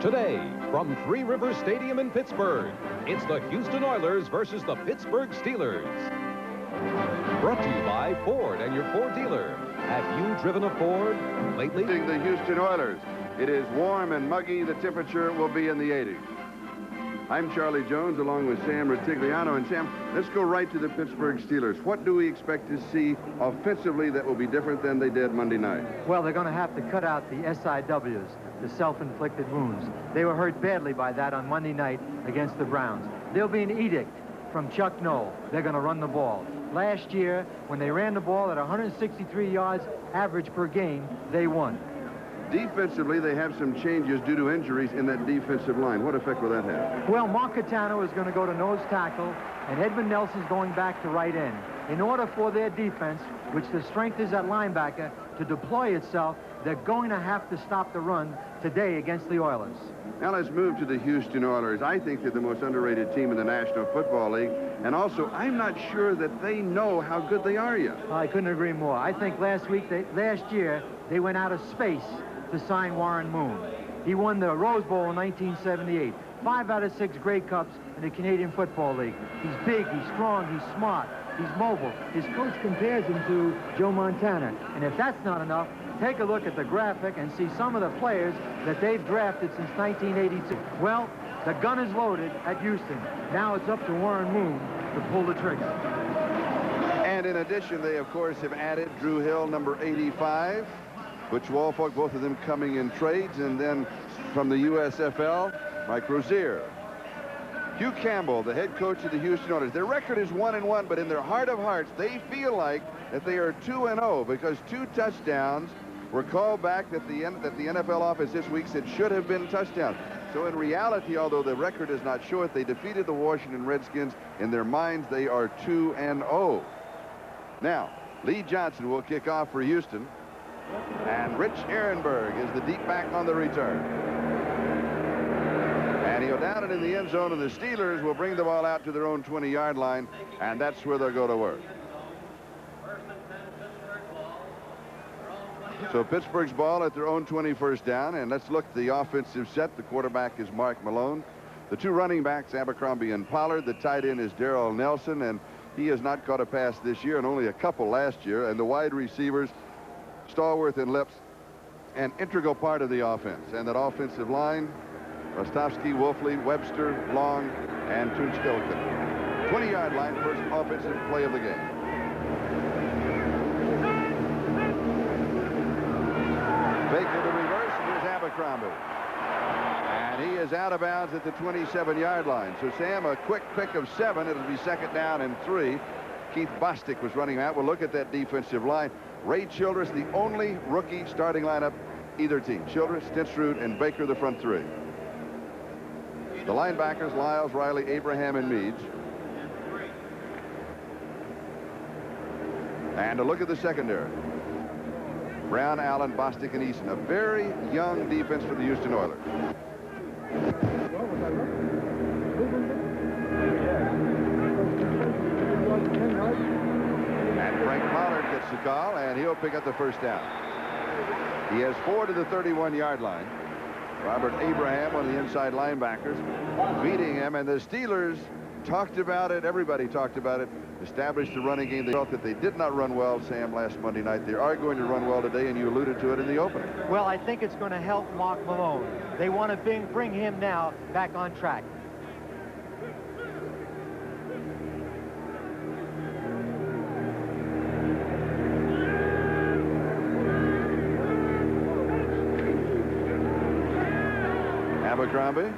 Today, from Three Rivers Stadium in Pittsburgh, it's the Houston Oilers versus the Pittsburgh Steelers. Brought to you by Ford and your Ford dealer. Have you driven a Ford lately? The Houston Oilers. It is warm and muggy. The temperature will be in the 80s. I'm Charlie Jones along with Sam Ratigliano. And Sam, let's go right to the Pittsburgh Steelers. What do we expect to see offensively that will be different than they did Monday night? Well, they're going to have to cut out the SIWs, the self-inflicted wounds. They were hurt badly by that on Monday night against the Browns. There'll be an edict from Chuck Noll. They're going to run the ball. Last year, when they ran the ball at 163 yards average per game, they won. Defensively, they have some changes due to injuries in that defensive line. What effect will that have? Well, Mark Catano is going to go to nose tackle, and Edmund Nelson's going back to right end. In order for their defense, which the strength is at linebacker, to deploy itself, they're going to have to stop the run today against the Oilers. Now let's move to the Houston Oilers. I think they're the most underrated team in the National Football League. And also, I'm not sure that they know how good they are yet. I couldn't agree more. I think last year, they went out of space to sign Warren Moon. He won the Rose Bowl in 1978. 5 out of 6 Grey Cups in the Canadian Football League. He's big, he's strong, he's smart, he's mobile. His coach compares him to Joe Montana. And if that's not enough, take a look at the graphic and see some of the players that they've drafted since 1982. Well, the gun is loaded at Houston. Now it's up to Warren Moon to pull the trigger. And in addition, they, of course, have added Drew Hill, number 85, Butch Woolfolk, both of them coming in trades, and then from the USFL, Mike Rozier. Hugh Campbell, the head coach of the Houston Oilers. Their record is 1-1, but in their heart of hearts, they feel like that they are 2-0 because 2 touchdowns were called back that the NFL office this week said should have been touchdowns. So in reality, although the record does not show it, they defeated the Washington Redskins. In their minds, they are 2-0. Now, Lee Johnson will kick off for Houston. And Rich Ehrenberg is the deep back on the return. And he'll down it in the end zone, and the Steelers will bring the ball out to their own 20-yard line, and that's where they'll go to work. So Pittsburgh's ball at their own 21st down, and let's look at the offensive set. The quarterback is Mark Malone. The 2 running backs, Abercrombie and Pollard. The tight end is Darrell Nelson, and he has not caught a pass this year and only a couple last year. And the wide receivers, Stallworth and Lips, an integral part of the offense. And that offensive line, Rostovsky, Wolfley, Webster, Long, and Tunch-Ilkin. 20-yard line, first offensive play of the game. Baker to reverse, and here's Abercrombie. And he is out of bounds at the 27-yard line. So, Sam, a quick pick of 7. It'll be 2nd down and 3. Keith Bostic was running out. We'll look at that defensive line. Ray Childress, the only rookie starting lineup, either team. Childress, Stenstrud, and Baker, the front 3. The linebackers, Lyles, Riley, Abraham, and Meads. And a look at the secondary. Brown, Allen, Bostic, and Eason. A very young defense for the Houston Oilers. And Frank Pollard gets the call, and he'll pick up the first down. He has 4 to the 31-yard line. Robert Abraham, one of the inside linebackers, beating him, and the Steelers talked about it. Everybody talked about it. Established the running game. They felt that they did not run well, Sam, last Monday night. They are going to run well today, and you alluded to it in the opening. Well, I think it's going to help Mark Malone. They want to bring him now back on track. Abercrombie.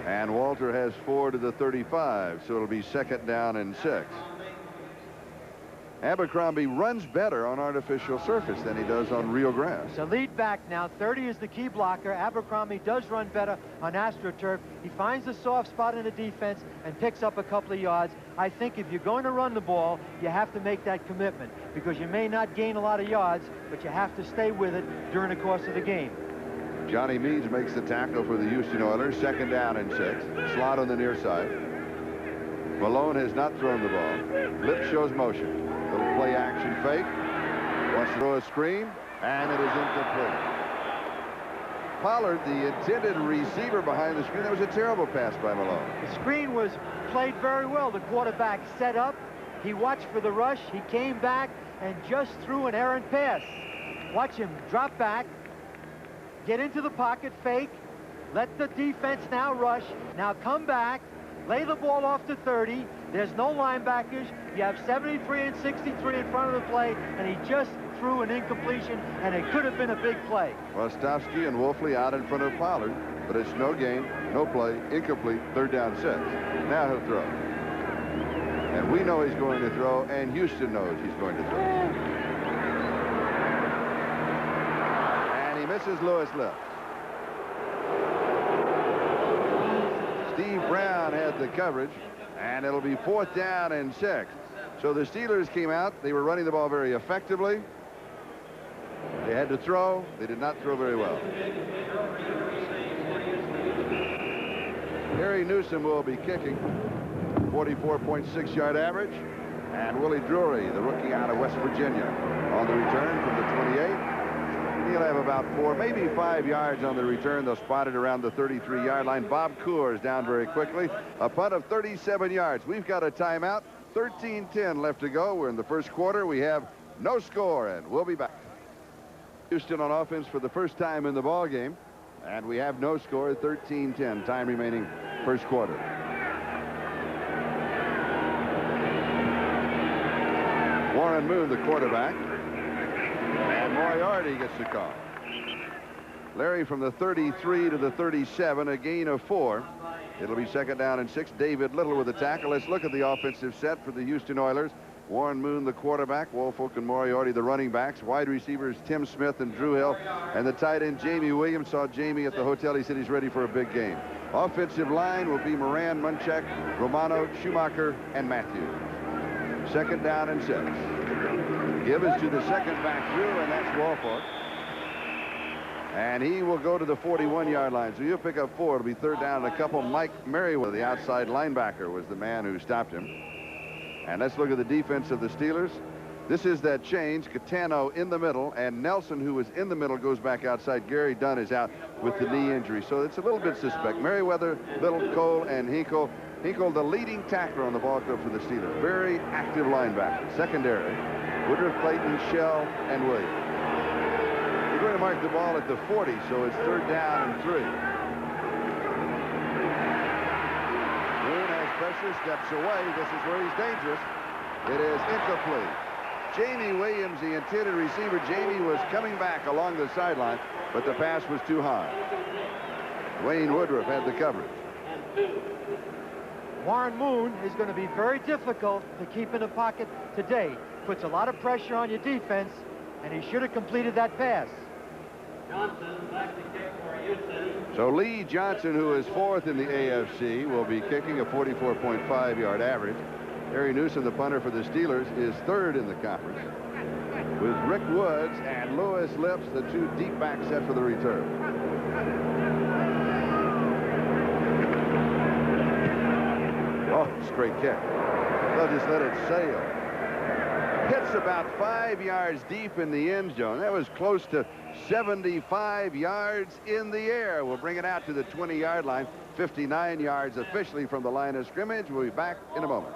And Walter has 4 to the 35, so it'll be 2nd down and 6. Abercrombie runs better on artificial surface than he does on real grass. The lead back now. 30 is the key blocker. Abercrombie does run better on AstroTurf. He finds the soft spot in the defense and picks up a couple of yards. I think if you're going to run the ball, you have to make that commitment because you may not gain a lot of yards, but you have to stay with it during the course of the game. Johnny Meads makes the tackle for the Houston Oilers. 2nd down and 6. Slot on the near side. Malone has not thrown the ball. Lips shows motion. Little play action fake. Wants to throw a screen, and it is incomplete. Pollard, the intended receiver behind the screen. That was a terrible pass by Malone. The screen was played very well. The quarterback set up. He watched for the rush. He came back and just threw an errant pass. Watch him drop back, get into the pocket, fake, let the defense now rush. Now come back, lay the ball off to 30. There's no linebackers. You have 73 and 63 in front of the play, and he just threw an incompletion, and it could have been a big play. Rostovsky and Wolfley out in front of Pollard, but it's no gain, no play, incomplete, 3rd down 6. Now he'll throw. And we know he's going to throw, and Houston knows he's going to throw. Misses Lewis left. Steve Brown had the coverage, and it'll be 4th down and 6. So the Steelers came out. They were running the ball very effectively. They had to throw. They did not throw very well. Harry Newsom will be kicking. 44.6-yard average. And Willie Drury, the rookie out of West Virginia, on the return from the 28. He'll have about 4, maybe 5 yards on the return. They'll spot it around the 33-yard line. Bob Coors down very quickly. A punt of 37 yards. We've got a timeout. 13-10 left to go. We're in the first quarter. We have no score, and we'll be back. Houston on offense for the first time in the ball game, and we have no score. 13-10. Time remaining first quarter. Warren Moon, the quarterback. And Moriarty gets the call. Larry from the 33 to the 37, a gain of 4. It'll be 2nd down and 6. David Little with the tackle. Let's look at the offensive set for the Houston Oilers. Warren Moon, the quarterback. Woolfolk and Moriarty, the running backs. Wide receivers, Tim Smith and Drew Hill. And the tight end, Jamie Williams. Saw Jamie at the hotel. He said he's ready for a big game. Offensive line will be Moran, Munchak, Romano, Schumacher, and Matthews. 2nd down and 6. Give is to the second back through, and that's Woolfolk. And he will go to the 41-yard line. So you'll pick up 4. It'll be 3rd down and a couple. Mike Merriweather, the outside linebacker, was the man who stopped him. And let's look at the defense of the Steelers. This is that change. Catano in the middle, and Nelson, who was in the middle, goes back outside. Gary Dunn is out with the knee injury. So it's a little bit suspect. Merriweather, Little, Cole, and Hinkle. Hinkle, the leading tackler on the ball club for the Steelers. Very active linebacker. Secondary, Woodruff, Clayton, Shell, and Williams. We're going to mark the ball at the 40, so it's 3rd down and 3. Moon has pressure, steps away. This is where he's dangerous. It is incomplete. Jamie Williams, the intended receiver. Jamie was coming back along the sideline, but the pass was too high. Wayne Woodruff had the coverage. Warren Moon is going to be very difficult to keep in the pocket today. Puts a lot of pressure on your defense, and he should have completed that pass. Johnson back to kick for Houston. So Lee Johnson, who is 4th in the AFC, will be kicking a 44.5-yard average. Harry Newsom, the punter for the Steelers, is 3rd in the conference, with Rick Woods and Lewis Lips, the 2 deep back set for the return. Oh, straight kick. They'll just let it sail. Hits about 5 yards deep in the end zone. That was close to 75 yards in the air. We'll bring it out to the 20-yard line. 59 yards officially from the line of scrimmage. We'll be back in a moment.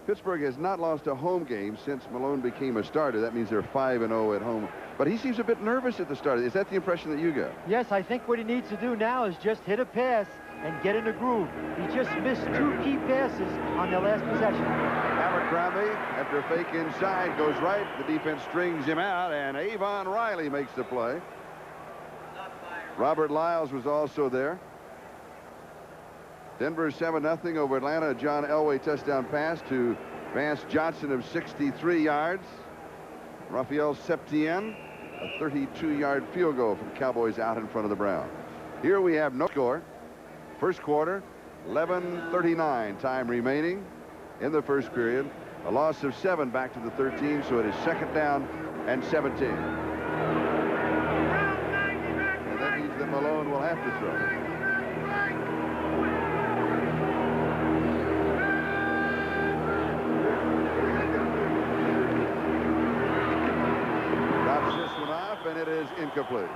Pittsburgh has not lost a home game since Malone became a starter. That means they're 5-0 at home. But he seems a bit nervous at the start. Is that the impression that you got? Yes, I think what he needs to do now is just hit a pass and get in the groove. He just missed 2 key passes on their last possession. Abercrombie, after a fake inside, goes right. The defense strings him out, and Avon Riley makes the play. Robert Lyles was also there. Denver 7-0 over Atlanta. John Elway touchdown pass to Vance Johnson of 63 yards. Raphael Septien, a 32-yard field goal from Cowboys out in front of the Browns. Here we have no score. First quarter, 11:39 time remaining in the first period. A loss of 7 back to the 13, so it is 2nd down and 17. And that means that Malone will have to throw. Drops this one off, and it is incomplete.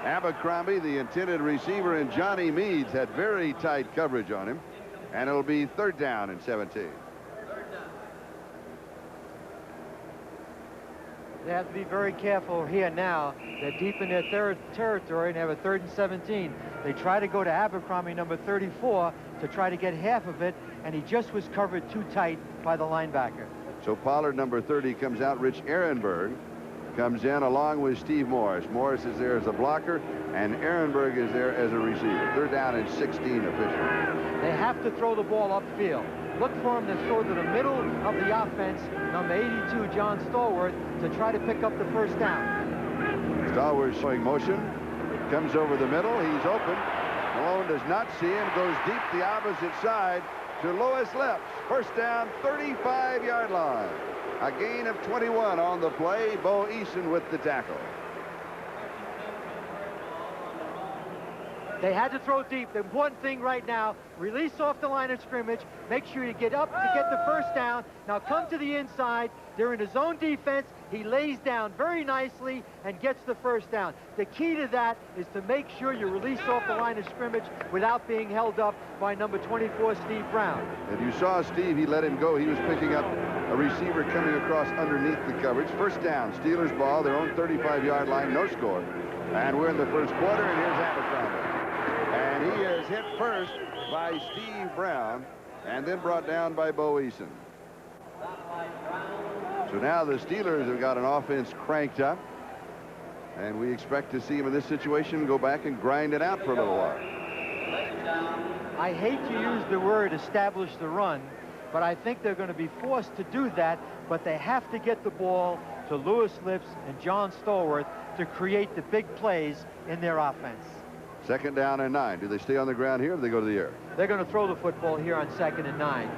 Abercrombie, the intended receiver, and Johnny Meads had very tight coverage on him. And it'll be 3rd down and 17. They have to be very careful here now. They're deep in their third territory and have a 3rd and 17. They try to go to Abercrombie, number 34, to try to get half of it, and he just was covered too tight by the linebacker. So Pollard, number 30, comes out. Rich Ehrenberg comes in along with Steve Morris. Morris is there as a blocker, and Ehrenberg is there as a receiver. 3rd down and 16 officially. They have to throw the ball upfield. Look for him to throw to the middle of the offense, number 82, John Stallworth, to try to pick up the 1st down. Stallworth showing motion. Comes over the middle. He's open. Malone does not see him. Goes deep the opposite side to Lois Lips. 1st down, 35-yard line. A gain of 21 on the play. Bo Eason with the tackle. They had to throw deep. The important thing right now, release off the line of scrimmage. Make sure you get up to get the 1st down. Now come to the inside. They're in his own defense. He lays down very nicely and gets the 1st down. The key to that is to make sure you release off the line of scrimmage without being held up by number 24, Steve Brown. And you saw Steve, he let him go. He was picking up a receiver coming across underneath the coverage. 1st down, Steelers ball, their own 35-yard line, no score. And we're in the 1st quarter, and here's Abercrombie. And he is hit first by Steve Brown and then brought down by Bo Eason. So now the Steelers have got an offense cranked up, and we expect to see him in this situation go back and grind it out for a little while. I hate to use the word establish the run, but I think they're going to be forced to do that, but they have to get the ball to Louis Lips and John Stallworth to create the big plays in their offense. 2nd down and 9. Do they stay on the ground here or do they go to the air? They're going to throw the football here on 2nd and 9.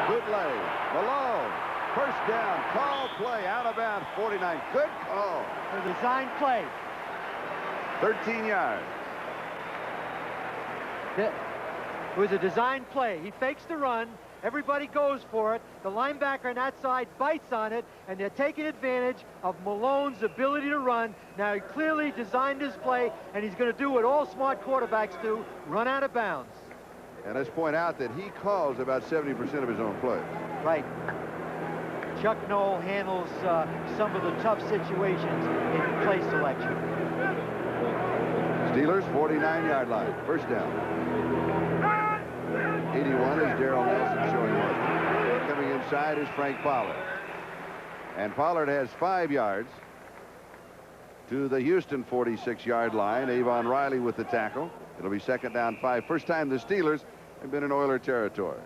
Good lay. Malone. 1st down. Call play. Out of bounds. 49. Good call. A design play. 13 yards. It was a design play. He fakes the run. Everybody goes for it. The linebacker on that side bites on it, and they're taking advantage of Malone's ability to run. Now, he clearly designed his play, and he's going to do what all smart quarterbacks do, run out of bounds. And let's point out that he calls about 70% of his own plays. Right. Chuck Noll handles some of the tough situations in play selection. Steelers, 49-yard line. 1st down. 81 is Darrell Nelson showing one. Coming inside is Frank Pollard. And Pollard has 5 yards to the Houston 46-yard line. Avon Riley with the tackle. It'll be 2nd down 5. First time the Steelers have been in Oiler territory.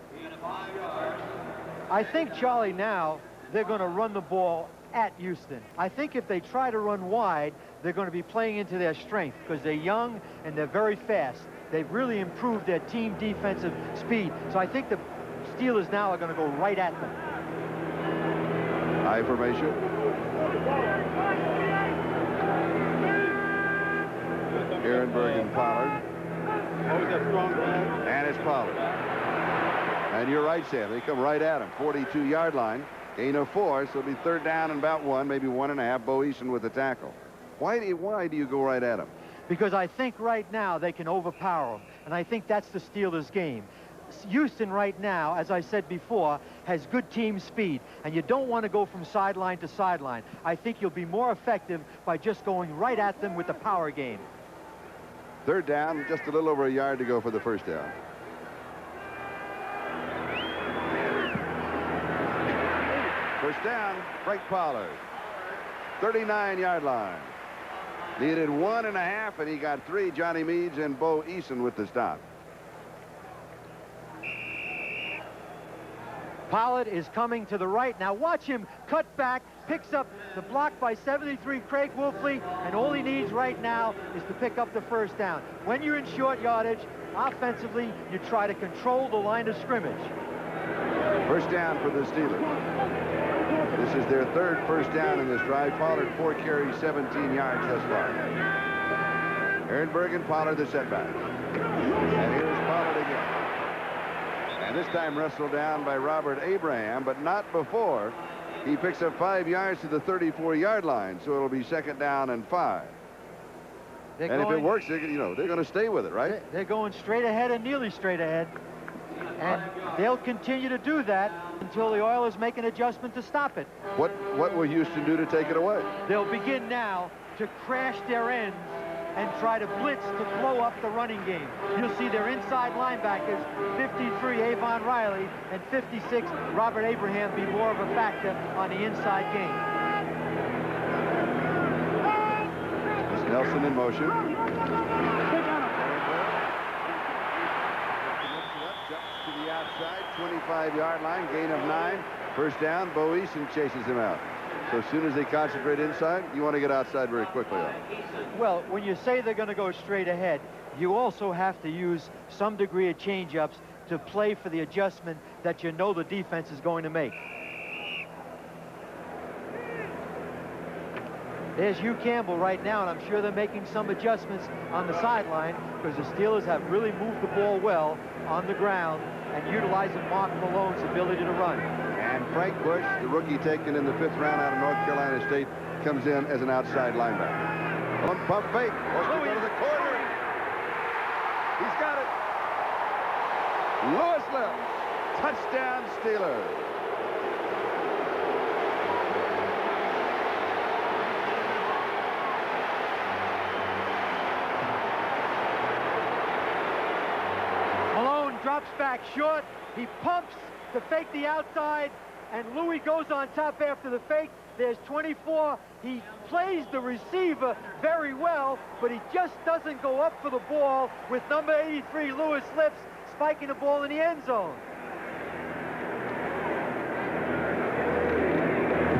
I think, Charlie, now they're going to run the ball at Houston. I think if they try to run wide, they're going to be playing into their strength because they're young and they're very fast. They've really improved their team defensive speed. So I think the Steelers now are going to go right at them. High formation. Ehrenberg and Pollard. And it's Pollard. And you're right, Sam. They come right at him. 42-yard line. Gain of 4. So it'll be 3rd down and about 1, maybe 1.5. Bo Eason with the tackle. Why do you go right at him? Because I think right now they can overpower them. And I think that's the Steelers' game. Houston right now, as I said before, has good team speed. And you don't want to go from sideline to sideline. I think you'll be more effective by just going right at them with the power game. 3rd down, just a little over a yard to go for the 1st down. First down, Frank Pollard. 39-yard line. Needed 1.5, and he got 3. Johnny Meads and Bo Eason with the stop. Pollard is coming to the right. Now watch him cut back, picks up the block by 73, Craig Wolfley, and all he needs right now is to pick up the 1st down. When you're in short yardage, offensively, you try to control the line of scrimmage. 1st down for the Steelers. This is their 3rd 1st down in this drive. Pollard 4 carries, 17 yards thus far. Ehrenberg and Pollard the setback. And here's Pollard again. And this time wrestled down by Robert Abraham, but not before He picks up 5 yards to the 34-yard line, so it'll be 2nd down and 5. And if it works, they're going to stay with it, right? They're going straight ahead and nearly straight ahead. And they'll continue to do that until the Oilers make an adjustment to stop it. What will Houston do to take it away? They'll begin now to crash their ends and try to blitz to blow up the running game. You'll see their inside linebackers, 53 Avon Riley and 56 Robert Abraham, be more of a factor on the inside game. It's Nelson in motion. Jumps to the outside, 25-yard line, gain of 9. 1st down, Bo Eason chases him out. So as soon as they concentrate inside, you want to get outside very quickly. Well, when you say they're going to go straight ahead, you also have to use some degree of change-ups to play for the adjustment that you know the defense is going to make. There's Hugh Campbell right now, and I'm sure they're making some adjustments on the sideline because the Steelers have really moved the ball well on the ground and utilizing Mark Malone's ability to run. And Frank Bush, the rookie taken in the 5th round out of North Carolina State, comes in as an outside linebacker. One pump fake. Wants to go to the corner. He's got it. Lewis left. Touchdown, Steelers. Malone drops back short. He pumps to fake the outside, and Louis goes on top after the fake. There's 24. He plays the receiver very well, but he just doesn't go up for the ball with number 83, Lewis Lips, spiking the ball in the end zone.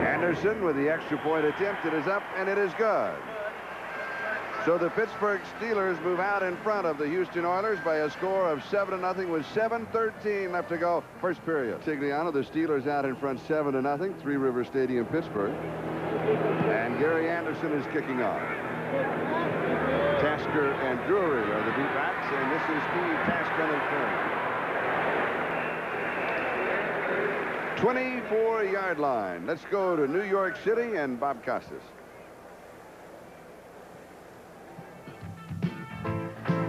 Anderson with the extra point attempt. It is up, and it is good. So the Pittsburgh Steelers move out in front of the Houston Oilers by a score of 7-0 with 7:13 left to go. First period. Tigliano, the Steelers out in front 7-0. Three River Stadium, Pittsburgh. And Gary Anderson is kicking off. Tasker and Drury are the beatbacks, and this is Steve Tasker and Curry. 24-yard line. Let's go to New York City and Bob Costas.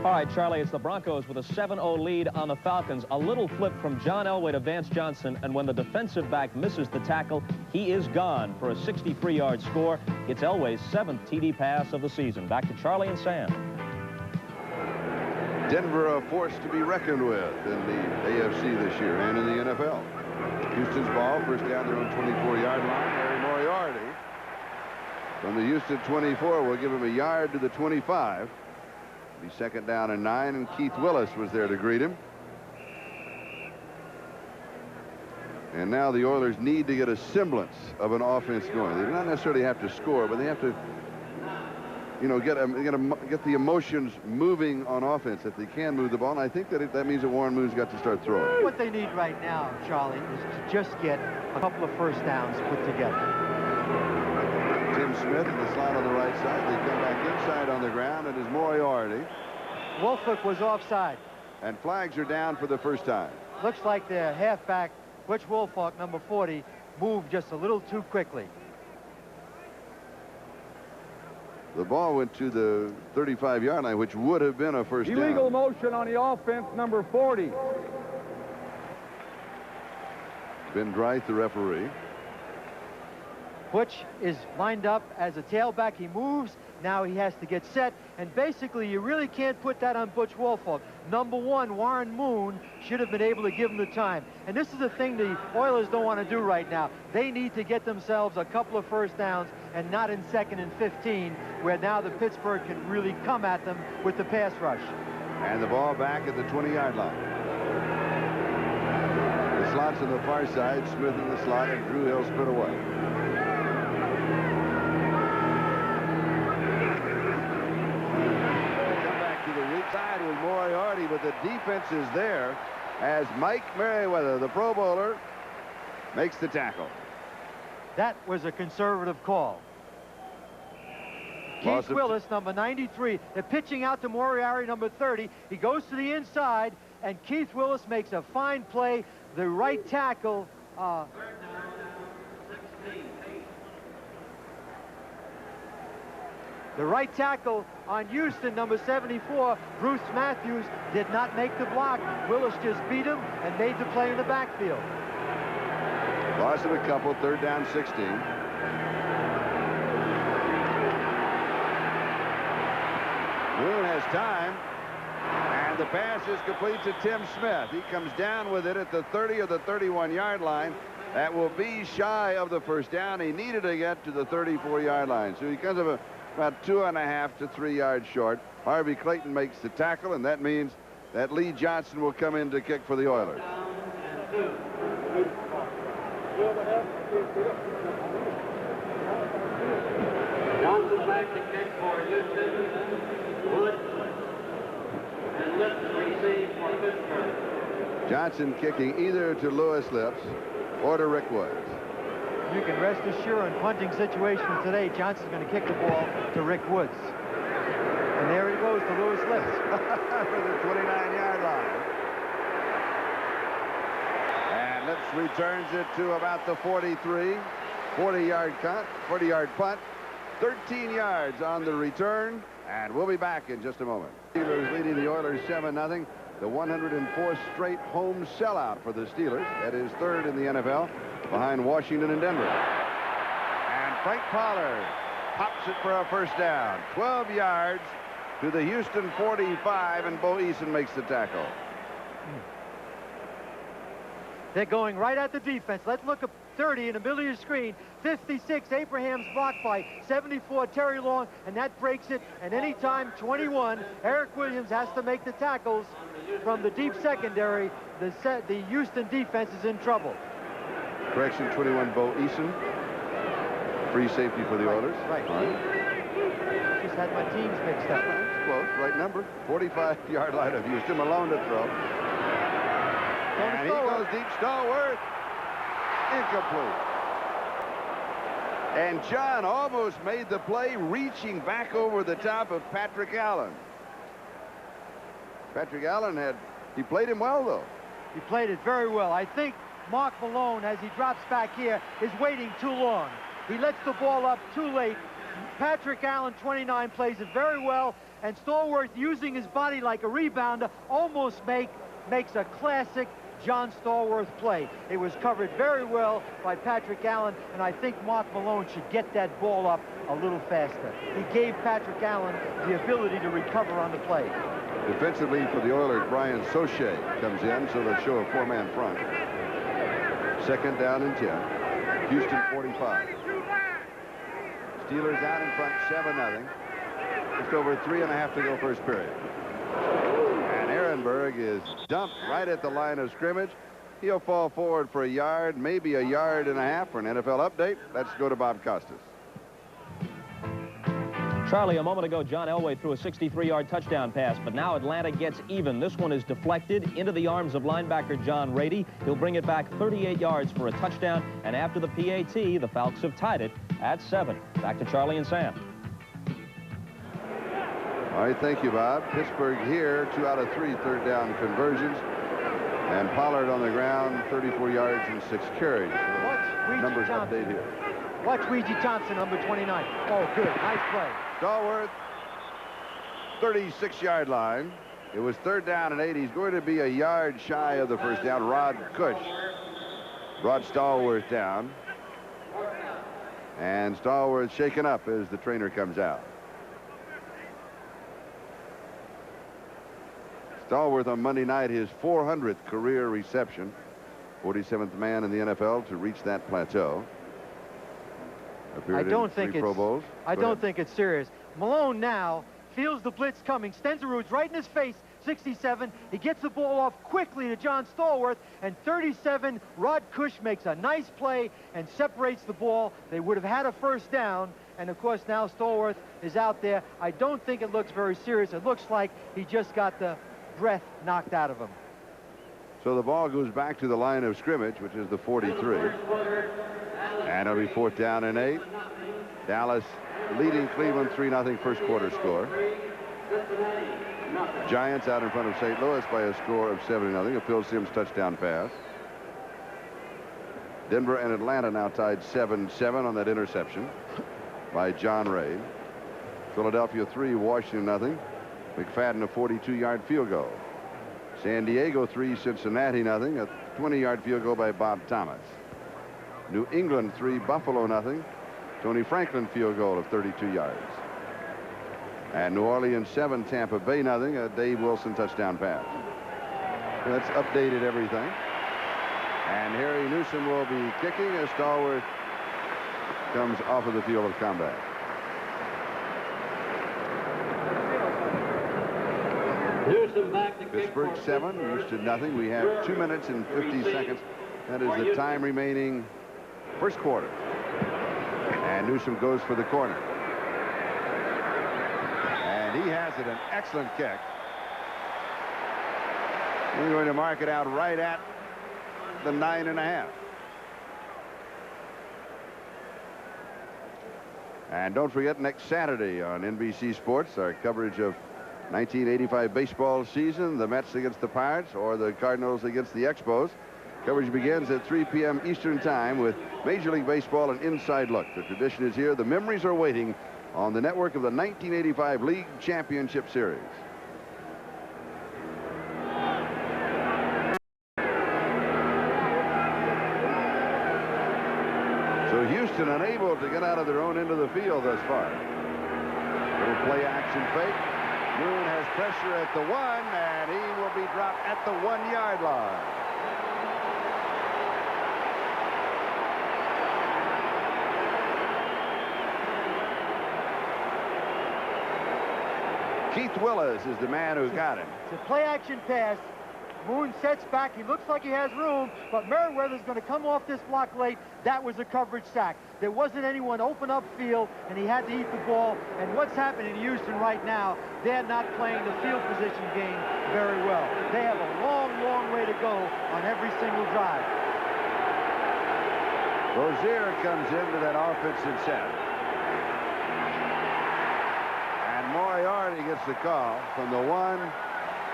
All right, Charlie, it's the Broncos with a 7-0 lead on the Falcons. A little flip from John Elway to Vance Johnson, and when the defensive back misses the tackle, he is gone for a 63-yard score. It's Elway's 7th TD pass of the season. Back to Charlie and Sam. Denver, a force to be reckoned with in the AFC this year and in the NFL. Houston's ball, first down their own 24-yard line. Larry Moriarty from the Houston 24 will give him a yard to the 25. Be 2nd down and 9, and Keith Willis was there to greet him. And now the Oilers need to get a semblance of an offense going. They do not necessarily have to score, but they have to, get the emotions moving on offense if they can move the ball. And I think that means that Warren Moon's got to start throwing. What they need right now, Charlie, is to just get a couple of first downs put together. Tim Smith in the slot on the right side. They come back inside on the ground. It is Moriarty. Wolford was offside. And flags are down for the first time. Looks like their halfback, Butch Wolford, number 40, moved just a little too quickly. The ball went to the 35-yard line, which would have been a first down. Illegal motion on the offense, number 40. Ben Dreith, the referee. Butch is lined up as a tailback. He moves. Now he has to get set. And basically, you really can't put that on Butch Wolford. Number 1, Warren Moon, should have been able to give him the time. And this is the thing the Oilers don't want to do right now. They need to get themselves a couple of first downs and not in 2nd and 15, where now the Pittsburgh can really come at them with the pass rush. And the ball back at the 20-yard line. The slot's on the far side. Smith in the slot, and Drew Hill split away. Side with Moriarty, but the defense is there as Mike Merriweather, the Pro Bowler, makes the tackle. That was a conservative call. Keith Willis, number 93. They're pitching out to Moriarty, number 30. He goes to the inside, and Keith Willis makes a fine play. The right tackle The right tackle on Houston, number 74, Bruce Matthews, did not make the block. Willis just beat him and made the play in the backfield. Lost it a couple, 3rd down 16. Moon has time, and the pass is complete to Tim Smith. He comes down with it at the 30 or the 31-yard line. That will be shy of the first down. He needed to get to the 34-yard line, so he comes up about 2.5 to 3 yards short. Harvey Clayton makes the tackle, and that means that Lee Johnson will come in to kick for the Oilers. Johnson back to kick for Houston. Wood and Lips receive for Pittsburgh. Johnson kicking either to Lewis Lips or to Rick Woods. You can rest assured in punting situations today, Johnson's going to kick the ball to Rick Woods. And there he goes to Lewis Lips. For the 29-yard line. And Lips returns it to about the 43. 40-yard cut, 40-yard punt. 13 yards on the return. And we'll be back in just a moment. Steelers leading the Oilers 7-0. The 104th straight home sellout for the Steelers. That is 3rd in the NFL, behind Washington and Denver. And Frank Pollard pops it for a first down. 12 yards to the Houston 45, and Bo Eason makes the tackle. They're going right at the defense. Let's look at 30 in the middle of your screen. 56, Abraham's blocked by 74, Terry Long, and that breaks it. And anytime 21, Eric Williams has to make the tackles from the deep secondary. The Houston defense is in trouble. Correction, 21, Bo Eason. Free safety for the Oilers. Right. All right. Just had my teams mixed up. That's close. Right number. 45-yard line of Houston. Malone to throw. And he goes deep. Stallworth. Incomplete. And John almost made the play, reaching back over the top of Patrick Allen. Patrick Allen he played him well, though. He played it very well. I think Mark Malone, as he drops back here, is waiting too long. He lets the ball up too late. Patrick Allen, 29, plays it very well, and Stallworth, using his body like a rebounder, almost makes a classic John Stallworth play. It was covered very well by Patrick Allen, and I think Mark Malone should get that ball up a little faster. He gave Patrick Allen the ability to recover on the play. Defensively for the Oilers, Brian Soche comes in, so they'll show a 4-man front. 2nd down and 10. Houston 45. Steelers out in front 7-0. Just over 3.5 to go first period. And Ehrenberg is dumped right at the line of scrimmage. He'll fall forward for a yard, maybe a yard and a half. For an NFL update, let's go to Bob Costas. Charlie, a moment ago, John Elway threw a 63-yard touchdown pass, but now Atlanta gets even. This one is deflected into the arms of linebacker John Rady. He'll bring it back 38 yards for a touchdown, and after the PAT, the Falcons have tied it at 7. Back to Charlie and Sam. All right, thank you, Bob. Pittsburgh here, 2 out of 3 third down conversions. And Pollard on the ground, 34 yards and 6 carries. Numbers update here. Watch Ouija Thompson, number 29. Oh, good. Nice play. Stallworth, 36-yard line. It was 3rd down and 8. He's going to be a yard shy of the first down. Rod Cush brought Stallworth down. And Stallworth shaken up as the trainer comes out. Stallworth on Monday night, his 400th career reception. 47th man in the NFL to reach that plateau. I don't think it's serious. Malone now feels the blitz coming. Stenzerood's right in his face. 67. He gets the ball off quickly to John Stallworth, and 37. Rod Cush makes a nice play and separates the ball. They would have had a first down, and of course now Stallworth is out there. I don't think it looks very serious. It looks like he just got the breath knocked out of him. So the ball goes back to the line of scrimmage, which is the 43. And it'll be 4th down and 8. Dallas leading Cleveland 3-0 first quarter score. Giants out in front of St. Louis by a score of 7-0. A Phil Simms touchdown pass. Denver and Atlanta now tied 7-7 on that interception by John Ray. Philadelphia 3, Washington nothing. McFadden a 42-yard field goal. San Diego 3, Cincinnati nothing. A 20-yard field goal by Bob Thomas. New England 3, Buffalo nothing. Tony Franklin field goal of 32 yards. And New Orleans 7, Tampa Bay nothing. A Dave Wilson touchdown pass. That's updated everything. And Harry Newsom will be kicking as Stallworth comes off of the field of combat. Newsom back to kick Pittsburgh for 7, Houston nothing. We have 2 minutes and 50 seconds. That is the time remaining first quarter. And Newsom goes for the corner. And he has it, an excellent kick. We're going to mark it out right at the 9.5. And don't forget, next Saturday on NBC Sports, our coverage of 1985 baseball season, the Mets against the Pirates or the Cardinals against the Expos. Coverage begins at 3 p.m. Eastern Time with Major League Baseball and Inside Look. The tradition is here. The memories are waiting on the network of the 1985 League Championship Series. So Houston unable to get out of their own end of the field thus far. Little play action fake. Moon has pressure at the 1, and he will be dropped at the 1-yard line. Keith Willis is the man who got him. It's a play action pass. Moon sets back. He looks like he has room, but Merriweather's going to come off this block late. That was a coverage sack. There wasn't anyone open up field, and he had to eat the ball. And what's happening in Houston right now, they're not playing the field position game very well. They have a long, long way to go on every single drive. Rozier comes into that offensive set. And Moriarty gets the call from the 1.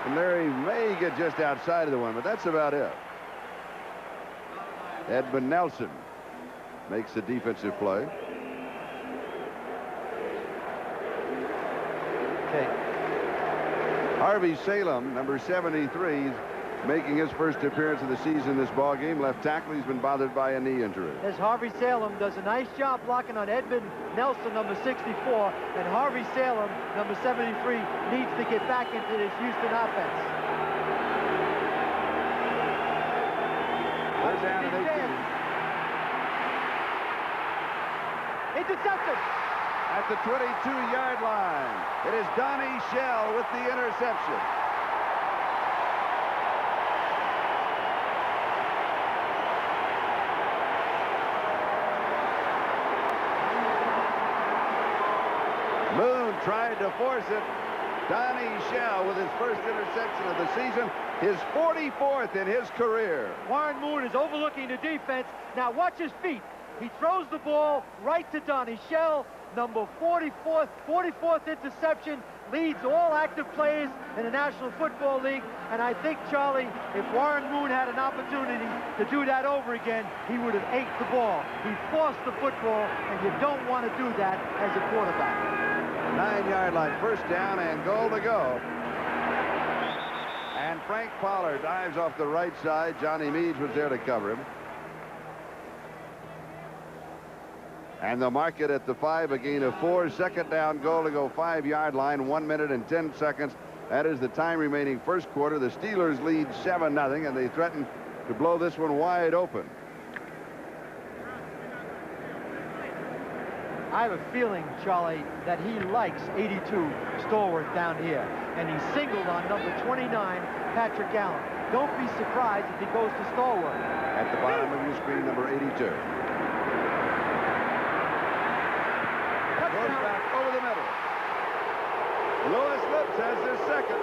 And Larry may get just outside of the 1, but that's about it. Edmund Nelson makes the defensive play. Okay. Harvey Salem, number 73, making his first appearance of the season in this ball game. Left tackle, he's been bothered by a knee injury. As Harvey Salem does a nice job blocking on Edmund Nelson, number 64, and Harvey Salem, number 73, needs to get back into this Houston offense. They're down at 18. Intercepted. At the 22-yard line, it is Donnie Shell with the interception. Moon tried to force it. Donnie Shell with his first interception of the season, his 44th in his career. Warren Moon is overlooking the defense. Now watch his feet. He throws the ball right to Donnie Shell, number 44th interception, leads all active players in the National Football League. And I think, Charlie, if Warren Moon had an opportunity to do that over again, he would have ate the ball. He forced the football, and you don't want to do that as a quarterback. 9-yard line, first down and goal to go. And Frank Pollard dives off the right side. Johnny Meads was there to cover him. And they'll mark it at the 5, a gain of 4. Second down, goal to go, 5-yard line, 1 minute and 10 seconds. That is the time remaining first quarter. The Steelers lead 7-0, and they threaten to blow this one wide open. I have a feeling, Charlie, that he likes 82 Stallworth down here, and he singled on number 29, Patrick Allen. Don't be surprised if he goes to Stallworth. At the bottom of your screen, number 82. Goes back over the middle. Lewis Lips has his second.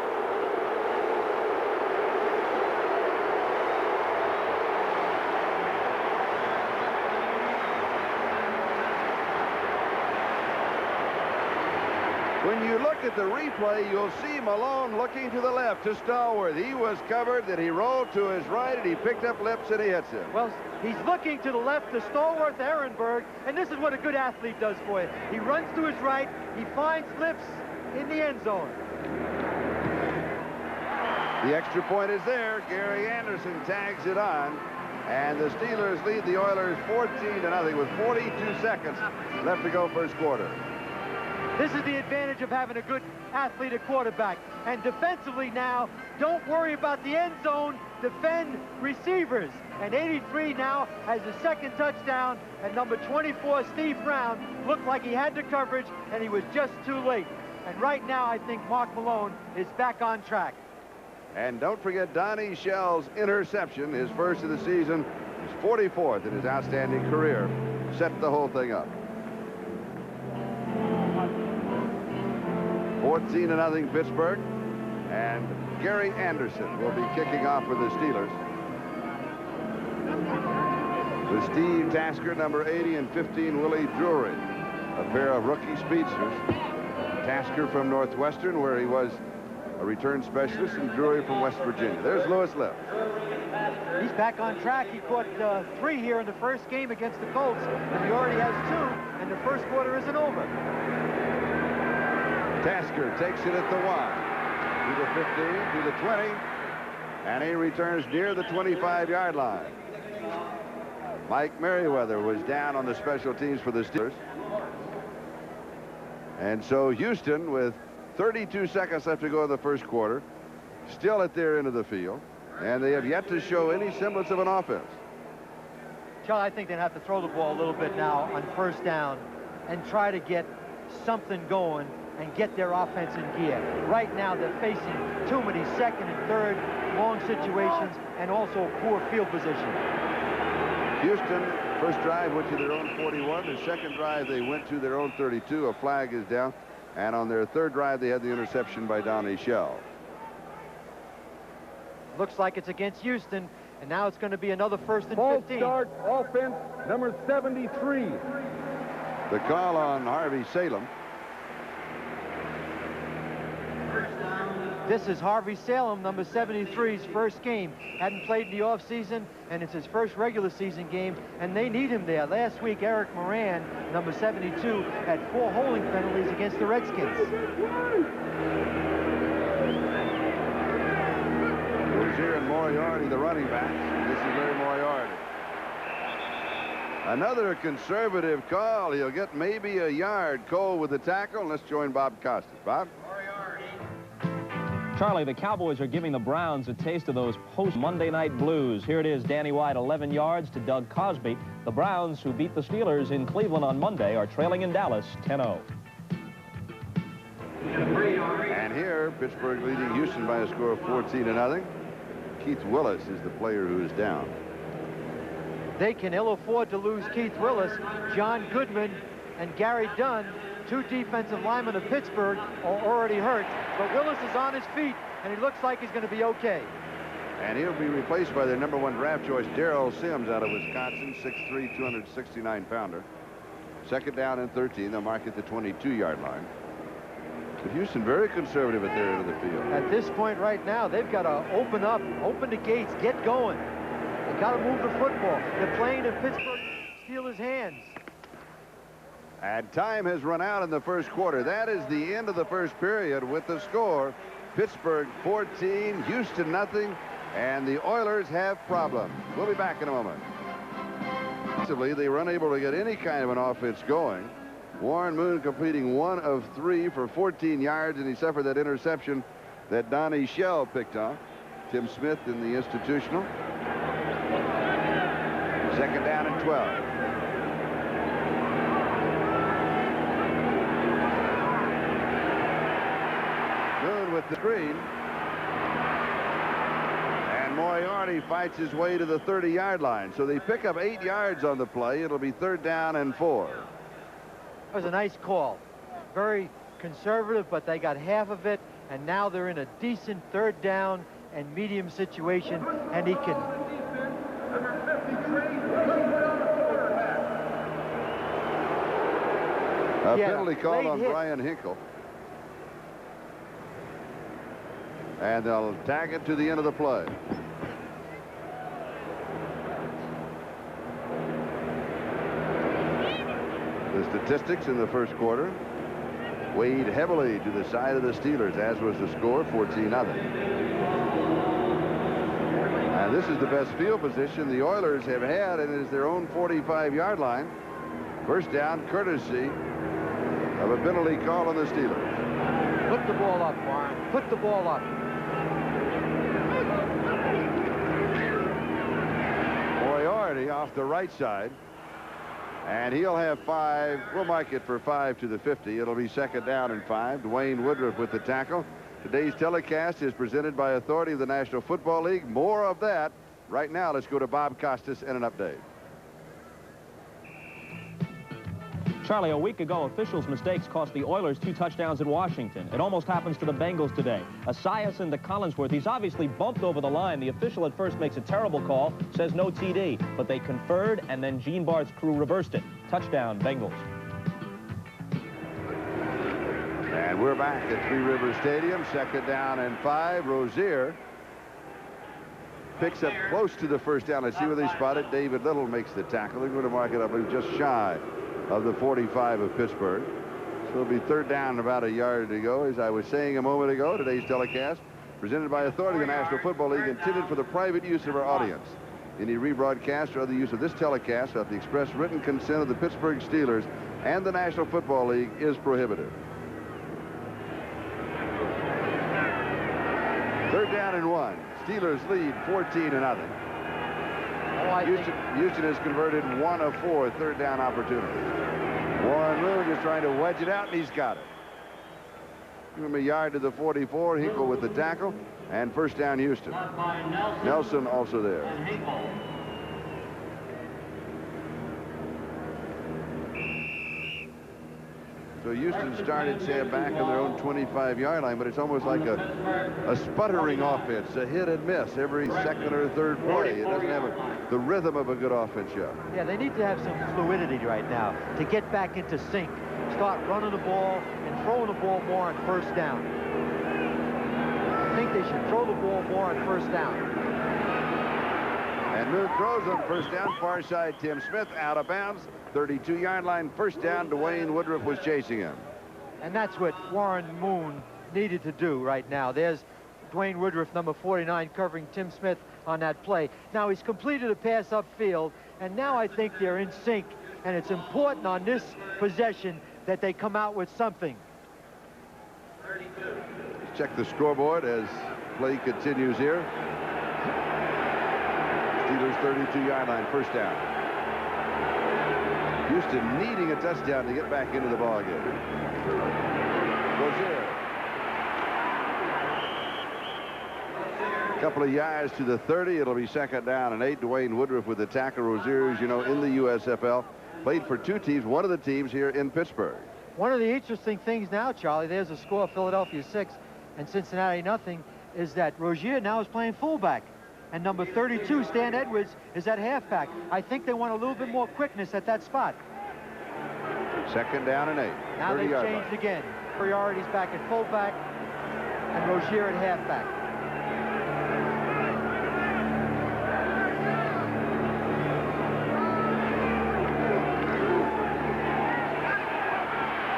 When when you look at the replay, you'll see Malone looking to the left to Stallworth. He was covered, then he rolled to his right, and he picked up Lips, and he hits him. Well, he's looking to the left to Stallworth Ehrenberg, and this is what a good athlete does for you. He runs to his right, he finds Lips in the end zone. The extra point is there. Gary Anderson tags it on, and the Steelers lead the Oilers 14-0 with 42 seconds left to go first quarter. This is the advantage of having a good athlete at quarterback. And defensively now, don't worry about the end zone, defend receivers. And 83 now has the second touchdown, and number 24, Steve Brown, looked like he had the coverage, and he was just too late. And right now, I think Mark Malone is back on track. And don't forget Donnie Shell's interception, his first of the season, his 44th in his outstanding career, set the whole thing up. 14-0 Pittsburgh, and Gary Anderson will be kicking off for the Steelers. With Steve Tasker, number 80, and 15, Willie Drury, a pair of rookie speedsters. Tasker from Northwestern, where he was a return specialist, and Drury from West Virginia. There's Louis Lips. He's back on track. He caught 3 here in the first game against the Colts, and he already has 2, and the first quarter isn't over. Tasker takes it at the 1, to the 15, to the 20, and he returns near the 25-yard line. Mike Merriweather was down on the special teams for the Steelers. And so Houston, with 32 seconds left to go in the first quarter, still at their end of the field, and they have yet to show any semblance of an offense. Charlie, I think they'd have to throw the ball a little bit now on first down and try to get something going and get their offense in gear. Right now, they're facing too many second and third long situations and also poor field position. Houston, first drive went to their own 41. The second drive, they went to their own 32. A flag is down. And on their third drive, they had the interception by Donnie Shell. Looks like it's against Houston, and now it's going to be another first and False 15. start, offense, number 73. The call on Harvey Salem. This is Harvey Salem, number 73's first game. Hadn't played in the offseason, and it's his first regular season game, and they need him there. Last week, Eric Moran, number 72, had 4 holding penalties against the Redskins. Rozier and Moriarty, the running backs. This is Larry Moriarty. Another conservative call. He'll get maybe a yard. Cole with the tackle. Let's join Bob Costas. Bob? Charlie, the Cowboys are giving the Browns a taste of those post-Monday night blues. Here it is, Danny White, 11 yards to Doug Cosby. The Browns, who beat the Steelers in Cleveland on Monday, are trailing in Dallas 10-0. And here, Pittsburgh leading Houston by a score of 14-0. Keith Willis is the player who is down. They can ill afford to lose Keith Willis. John Goodman and Gary Dunn, 2 defensive linemen of Pittsburgh, are already hurt. But Willis is on his feet, and he looks like he's going to be okay. And he'll be replaced by their number 1 draft choice, Darrell Sims, out of Wisconsin, 6'3", 269-pounder. Second down and 13. They'll mark at the 22-yard line. But Houston very conservative at their end of the field. At this point right now, they've got to open the gates, get going. They've got to move the football. They're playing in Pittsburgh Steelers' hands. And time has run out in the first quarter. That is the end of the first period with the score. Pittsburgh 14, Houston nothing, and the Oilers have problems. We'll be back in a moment. They were unable to get any kind of an offense going. Warren Moon completing 1 of 3 for 14 yards, and he suffered that interception that Donnie Shell picked off. Tim Smith in the institutional. Second down and 12. Moon with the screen. And Moriarty fights his way to the 30-yard line. So they pick up 8 yards on the play. It'll be 3rd down and 4. That was a nice call. Very conservative, but they got half of it, and now they're in a decent 3rd down and medium situation, and he can... A penalty called on hit. Brian Hinkle. And they'll tag it to the end of the play. The statistics in the first quarter weighed heavily to the side of the Steelers, as was the score, 14-0. And this is the best field position the Oilers have had, and it is their own 45-yard line. First down, courtesy of a penalty call on the Steelers. Put the ball up, Warren. Put the ball up. Moriarty off the right side. And he'll have 5. We'll mark it for 5 to the 50. It'll be second down and 5. Dwayne Woodruff with the tackle. Today's telecast is presented by authority of the National Football League. More of that. Right now, let's go to Bob Costas and an update. Charlie, a week ago, officials' mistakes cost the Oilers 2 touchdowns in Washington. It almost happens to the Bengals today. Esiason to Collinsworth. He's obviously bumped over the line. The official at first makes a terrible call, says no TD. But they conferred, and then Gene Bart's crew reversed it. Touchdown, Bengals. And we're back at Three Rivers Stadium. Second down and 5. Rozier picks up close to the first down. Let's see where they spot it. David Little makes the tackle. They're going to mark it up just shy of the 45 of Pittsburgh. So it'll be third down, about a yard to go. As I was saying a moment ago, today's telecast presented by authority of the National Football League, intended for the private use of our audience. Any rebroadcast or other use of this telecast without the express written consent of the Pittsburgh Steelers and the National Football League is prohibited. Third down and 1. Steelers lead 14-0. Houston has converted 1 of 4 third down opportunities. Warren Moon is trying to wedge it out, and he's got it. Give him a yard to the 44. Hinkle with the tackle, and first down, Houston. Nelson also there. So Houston started Sam back on their own 25-yard line, but it's almost like a sputtering offense, a hit and miss every second or third play. It doesn't have the rhythm of a good offense yet. Yeah, they need to have some fluidity right now to get back into sync. Start running the ball and throwing the ball more on first down. I think they should throw the ball more on first down. And Moon throws on first down, far side, Tim Smith out of bounds. 32-yard line, first down. Dwayne Woodruff was chasing him. And that's what Warren Moon needed to do right now. There's Dwayne Woodruff, number 49, covering Tim Smith on that play. Now he's completed a pass upfield, and now I think they're in sync, and it's important on this possession that they come out with something. Let's check the scoreboard as play continues here. Steelers 32-yard line, first down. Houston needing a touchdown to get back into the ballgame. Rozier. A couple of yards to the 30. It'll be second down and 8. Dwayne Woodruff with the tackle. Rozier, as you know, in the USFL, played for 2 teams, one of the teams here in Pittsburgh. One of the interesting things now, Charlie, there's a score, Philadelphia 6 and Cincinnati 0, is that Rozier now is playing fullback. And number 32, Stan Edwards, is at halfback. I think they want a little bit more quickness at that spot. Second down and 8. Now they've changed again. Priority's back at fullback and Rozier at halfback.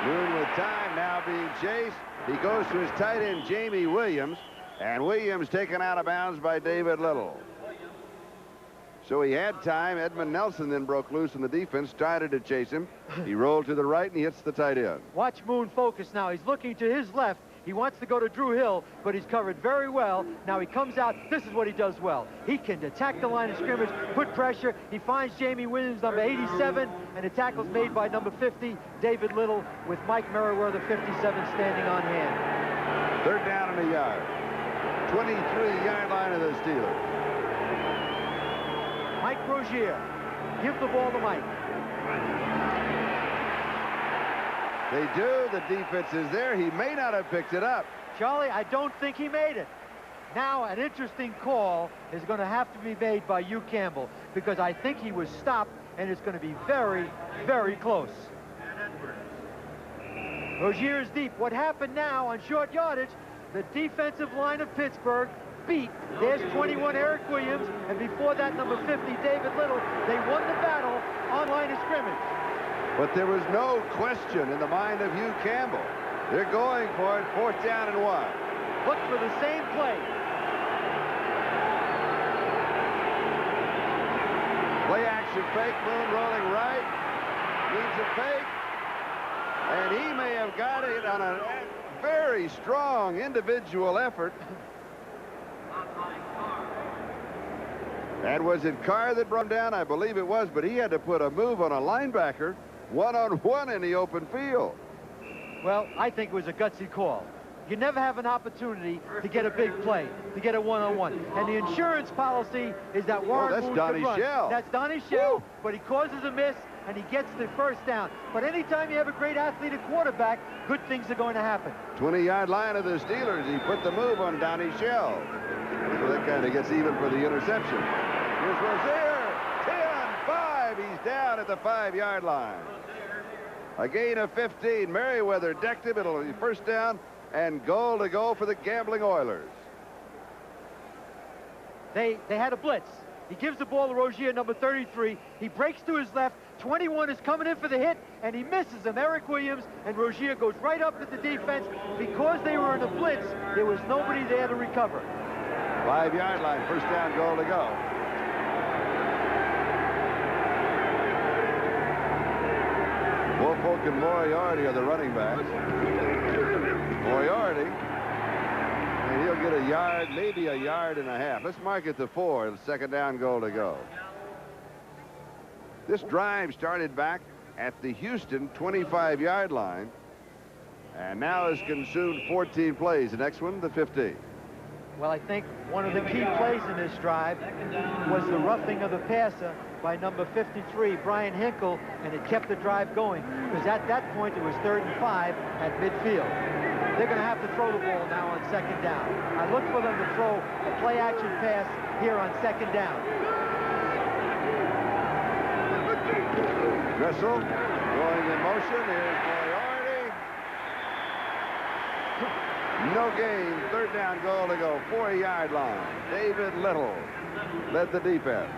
Moon with time, now being chased. He goes to his tight end, Jamie Williams. And Williams taken out of bounds by David Little. So he had time. Edmund Nelson then broke loose in the defense, started to chase him. He rolled to the right, and he hits the tight end. Watch Moon focus now. He's looking to his left. He wants to go to Drew Hill, but he's covered very well. Now he comes out. This is what he does well. He can attack the line of scrimmage, put pressure. He finds Jamie Williams, number 87, and the tackle's made by number 50, David Little, with Mike Merriweather, 57, standing on hand. Third down and a yard. 23-yard line of the Steelers. Mike Rozier. Give the ball to Mike. They do. The defense is there. He may not have picked it up. Charlie, I don't think he made it. Now, an interesting call is going to have to be made by Hugh Campbell, because I think he was stopped, and it's going to be very, very close. Rozier is deep. What happened now on short yardage, the defensive line of Pittsburgh beat. There's 21 Eric Williams, and before that, number 50 David Little. They won the battle on line of scrimmage. But there was no question in the mind of Hugh Campbell. They're going for it, 4th down and 1. Look for the same play. Play action fake, Moon rolling right. Needs a fake. And he may have got it on a very strong individual effort. And was it Carr that brought him down? I believe it was, but he had to put a move on a linebacker one-on-one in the open field. Well, I think it was a gutsy call. You never have an opportunity to get a big play, to get a one-on-one. And the insurance policy is that Warren Moon that's can Donnie run. Shell. That's Donnie Shell, but he causes a miss, and he gets the first down. But anytime you have a great athlete at quarterback, good things are going to happen. 20-yard line of the Steelers. He put the move on Donnie Shell. So that kind of gets even for the interception. Here's Rozier. 10-5. He's down at the 5-yard line. A gain of 15. Merriweather decked him. It'll be first down and goal to go for the gambling Oilers. They had a blitz. He gives the ball to Rozier, number 33. He breaks to his left. 21 is coming in for the hit, and he misses him. Eric Williams, and Rozier goes right up to the defense. Because they were in a blitz, there was nobody there to recover. 5-yard line, first down, goal to go. Woolfolk and Moriarty are the running backs. Moriarty, and he'll get a yard, maybe a yard and a half. Let's mark it to 4. Second down, goal to go. This drive started back at the Houston 25-yard line, and now has consumed 14 plays. The next one, the 15. Well, I think one of the key plays in this drive was the roughing of the passer by number 53, Brian Hinkle, and it kept the drive going, because at that point it was 3rd and 5 at midfield. They're going to have to throw the ball now on second down. I look for them to throw a play-action pass here on second down. Dressel going in motion. Here's Moriarty. No gain. 3rd down, goal to go. 4-yard line. David Little led the defense.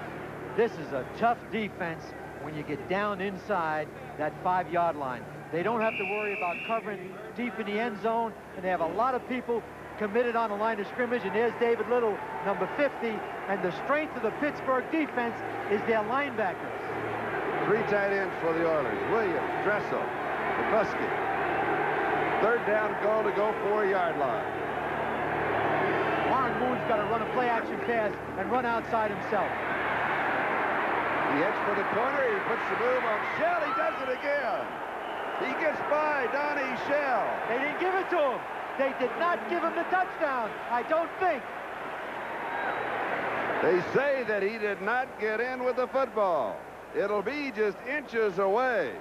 This is a tough defense when you get down inside that 5-yard line. They don't have to worry about covering deep in the end zone, and they have a lot of people committed on the line of scrimmage, and there's David Little, number 50, and the strength of the Pittsburgh defense is their linebackers. 3 tight ends for the Oilers. Williams, Dressel, McCluskey. 3rd down, goal to go, 4-yard line. Warren Moon's got to run a play-action pass and run outside himself. He heads for the corner. He puts the move on Shell. He does it again. He gets by Donnie Shell. They didn't give it to him. They did not give him the touchdown, I don't think. They say that he did not get in with the football. It'll be just inches away.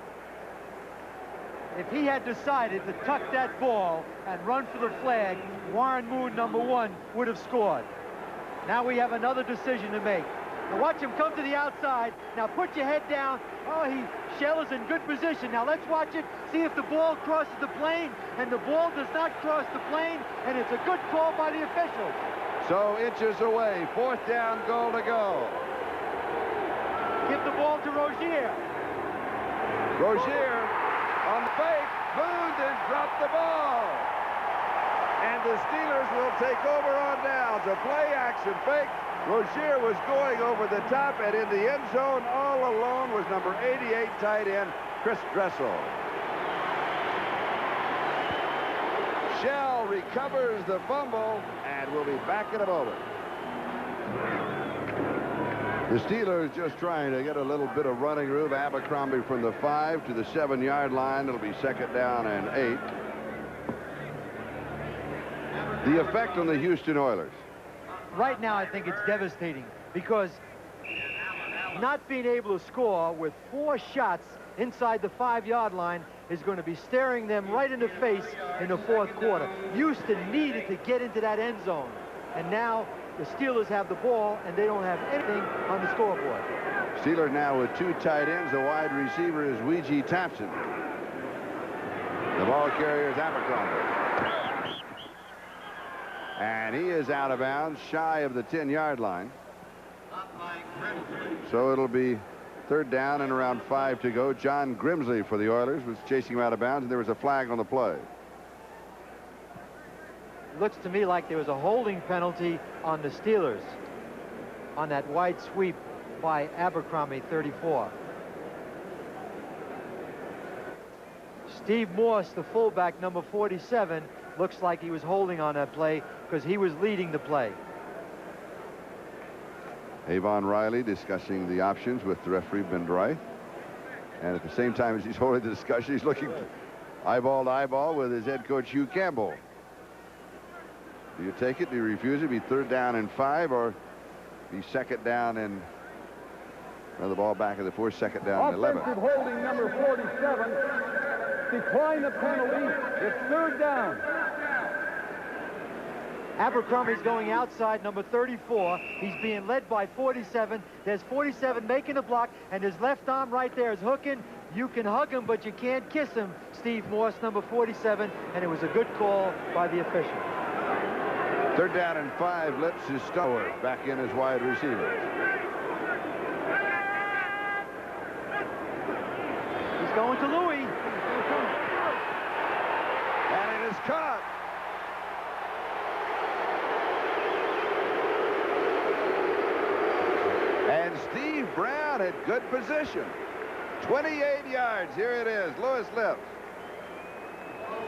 If he had decided to tuck that ball and run for the flag, Warren Moon, number 1, would have scored. Now we have another decision to make. Now watch him come to the outside. Now put your head down. Oh, Shell is in good position. Now let's watch it, see if the ball crosses the plane, and the ball does not cross the plane, and it's a good call by the officials. So inches away, 4th down, goal to go. Give the ball to Rozier. Rozier on the fake. Boone has dropped the ball. And the Steelers will take over on downs. A play-action fake. Rozier was going over the top, and in the end zone all alone was number 88 tight end Chris Dressel. Shell recovers the fumble, and we'll be back in a moment. The Steelers just trying to get a little bit of running room. Abercrombie from the 5 to the 7-yard line. It'll be 2nd down and 8. The effect on the Houston Oilers. Right now, I think it's devastating, because not being able to score with 4 shots inside the 5-yard line is going to be staring them right in the face in the 4th quarter. Houston needed to get into that end zone, and now the Steelers have the ball, and they don't have anything on the scoreboard. Steelers now with 2 tight ends. The wide receiver is Ouija Thompson. The ball carrier is Abercrombie. And he is out of bounds, shy of the 10-yard line. So it'll be third down and around 5 to go. John Grimsley for the Oilers was chasing him out of bounds, and there was a flag on the play. Looks to me like there was a holding penalty on the Steelers on that wide sweep by Abercrombie, 34. Steve Morse, the fullback, number 47, looks like he was holding on that play because he was leading the play. Avon Riley discussing the options with the referee, Ben Dry. And at the same time as he's holding the discussion, he's looking eyeball to eyeball with his head coach, Hugh Campbell. Do you take it? Do you refuse it? Be third down and 5, or be second down and the ball back at the 4, second down and 11. Offensive holding number 47. Decline the penalty. It's third down. Abercrombie's going outside, number 34. He's being led by 47. There's 47 making a block, and his left arm right there is hooking. You can hug him, but you can't kiss him. Steve Morse, number 47, and it was a good call by the official. Third down and 5. Lips is Stowers back in as wide receiver. He's going to Louis. And it is caught. And Steve Brown at good position. 28 yards. Here it is. Louis Lips.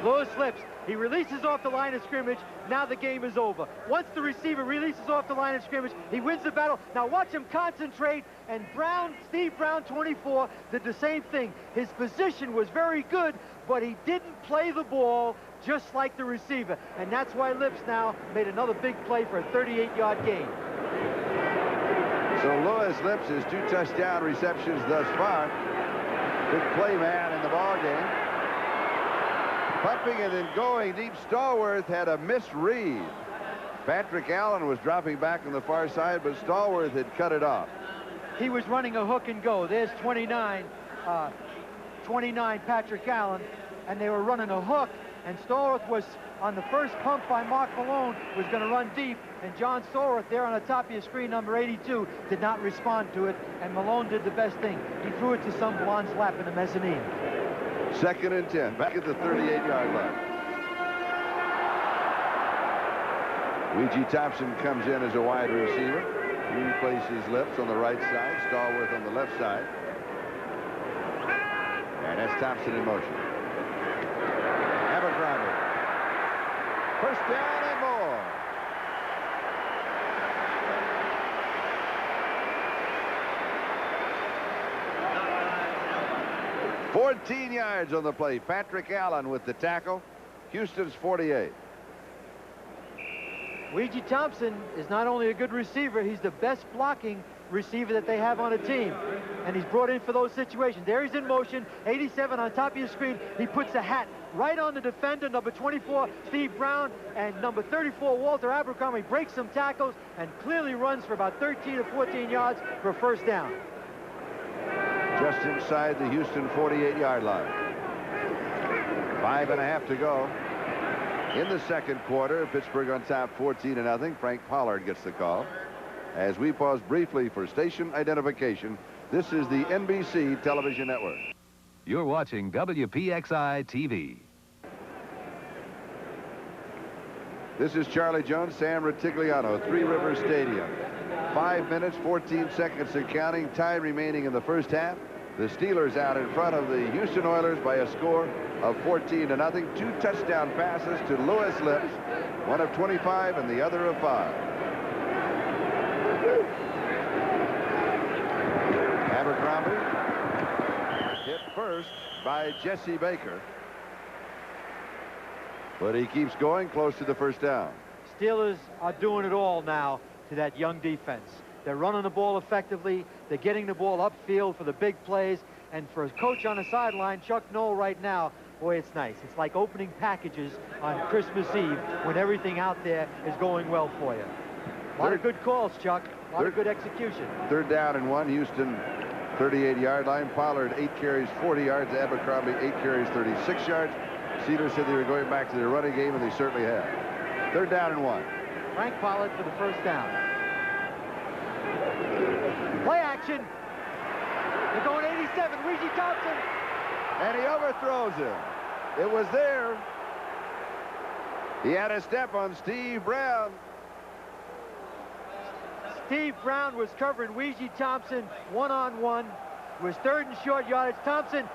Louis Lips. He releases off the line of scrimmage. Now the game is over. Once the receiver releases off the line of scrimmage, he wins the battle. Now watch him concentrate. And Brown, Steve Brown, 24, did the same thing. His position was very good, but he didn't play the ball just like the receiver. And that's why Lips now made another big play for a 38-yard gain. So Louis Lips has 2 touchdown receptions thus far. Big play man in the ball game. Pumping it and going deep. Stallworth had a misread. Patrick Allen was dropping back on the far side, but Stallworth had cut it off. He was running a hook and go. There's 29 Patrick Allen, and they were running a hook, and Stallworth was on the first pump by Mark Malone, was going to run deep, and John Stallworth there on the top of your screen, number 82, did not respond to it, and Malone did the best thing. He threw it to some blonde's lap in the mezzanine. Second and 10, back at the 38-yard line. Ouija Thompson comes in as a wide receiver. He replaces Lips on the right side, Stallworth on the left side. And that's Thompson in motion. Abercrombie. First down and more. $14 yards on the play. Patrick Allen with the tackle. Houston's 48. Ouija Thompson is not only a good receiver, he's the best blocking receiver that they have on a team. And he's brought in for those situations. There he's in motion, 87 on top of your screen. He puts a hat right on the defender, number 24, Steve Brown, and number 34, Walter Abercrombie, breaks some tackles and clearly runs for about 13 or 14 yards for a first down. Just inside the Houston 48-yard line. 5.5 to go. In the second quarter, Pittsburgh on top 14-0. Frank Pollard gets the call. As we pause briefly for station identification, this is the NBC television network. You're watching WPXI TV. This is Charlie Jones, Sam Ratigliano, Three Rivers Stadium. 5 minutes, 14 seconds and counting. Time remaining in the first half. The Steelers out in front of the Houston Oilers by a score of 14-0. 2 touchdown passes to Louis Lips, one of 25 and the other of 5. Abercrombie hit first by Jesse Baker. But he keeps going close to the first down. Steelers are doing it all now to that young defense. They're running the ball effectively. They're getting the ball upfield for the big plays. And for a coach on the sideline, Chuck Noll right now, boy, it's nice. It's like opening packages on Christmas Eve when everything out there is going well for you. A lot of good calls, Chuck. A lot of good execution. Third down and 1. Houston 38-yard line. Pollard 8 carries, 40 yards. Abercrombie 8 carries, 36 yards. Steelers said they were going back to their running game, and they certainly have. Third down and 1. Frank Pollard for the first down. Play action. They're going 87. Weezy Thompson. And he overthrows him. It was there. He had a step on Steve Brown. Steve Brown was covering Weezy Thompson one-on-one. It was 3rd and short yardage. Thompson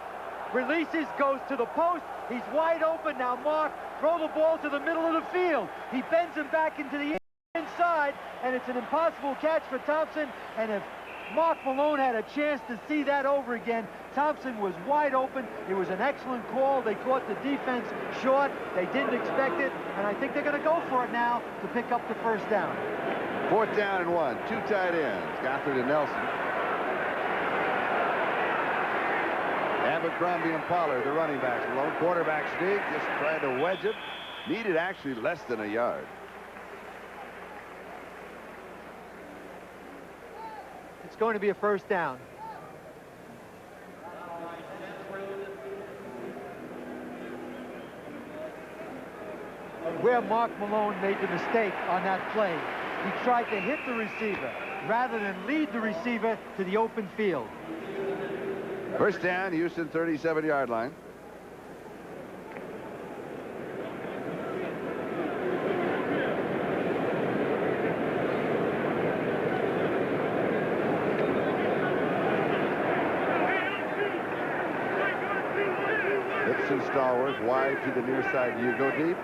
releases, goes to the post. He's wide open now. Mark, throw the ball to the middle of the field. He bends him back into the inside, and it's an impossible catch for Thompson. And if Mark Malone had a chance to see that over again, Thompson was wide open. It was an excellent call. They caught the defense short. They didn't expect it, and I think they're going to go for it now to pick up the first down. 4th down and 1. 2 tight ends, Gothard and Nelson. Abercrombie and Pollard, the running backs. Malone, quarterback sneak, just trying to wedge it. Needed actually less than a yard. It's going to be a first down. Where Mark Malone made the mistake on that play, he tried to hit the receiver rather than lead the receiver to the open field. First down, Houston 37-yard line. Dixon Stallworth wide to the near side. Do you go deep?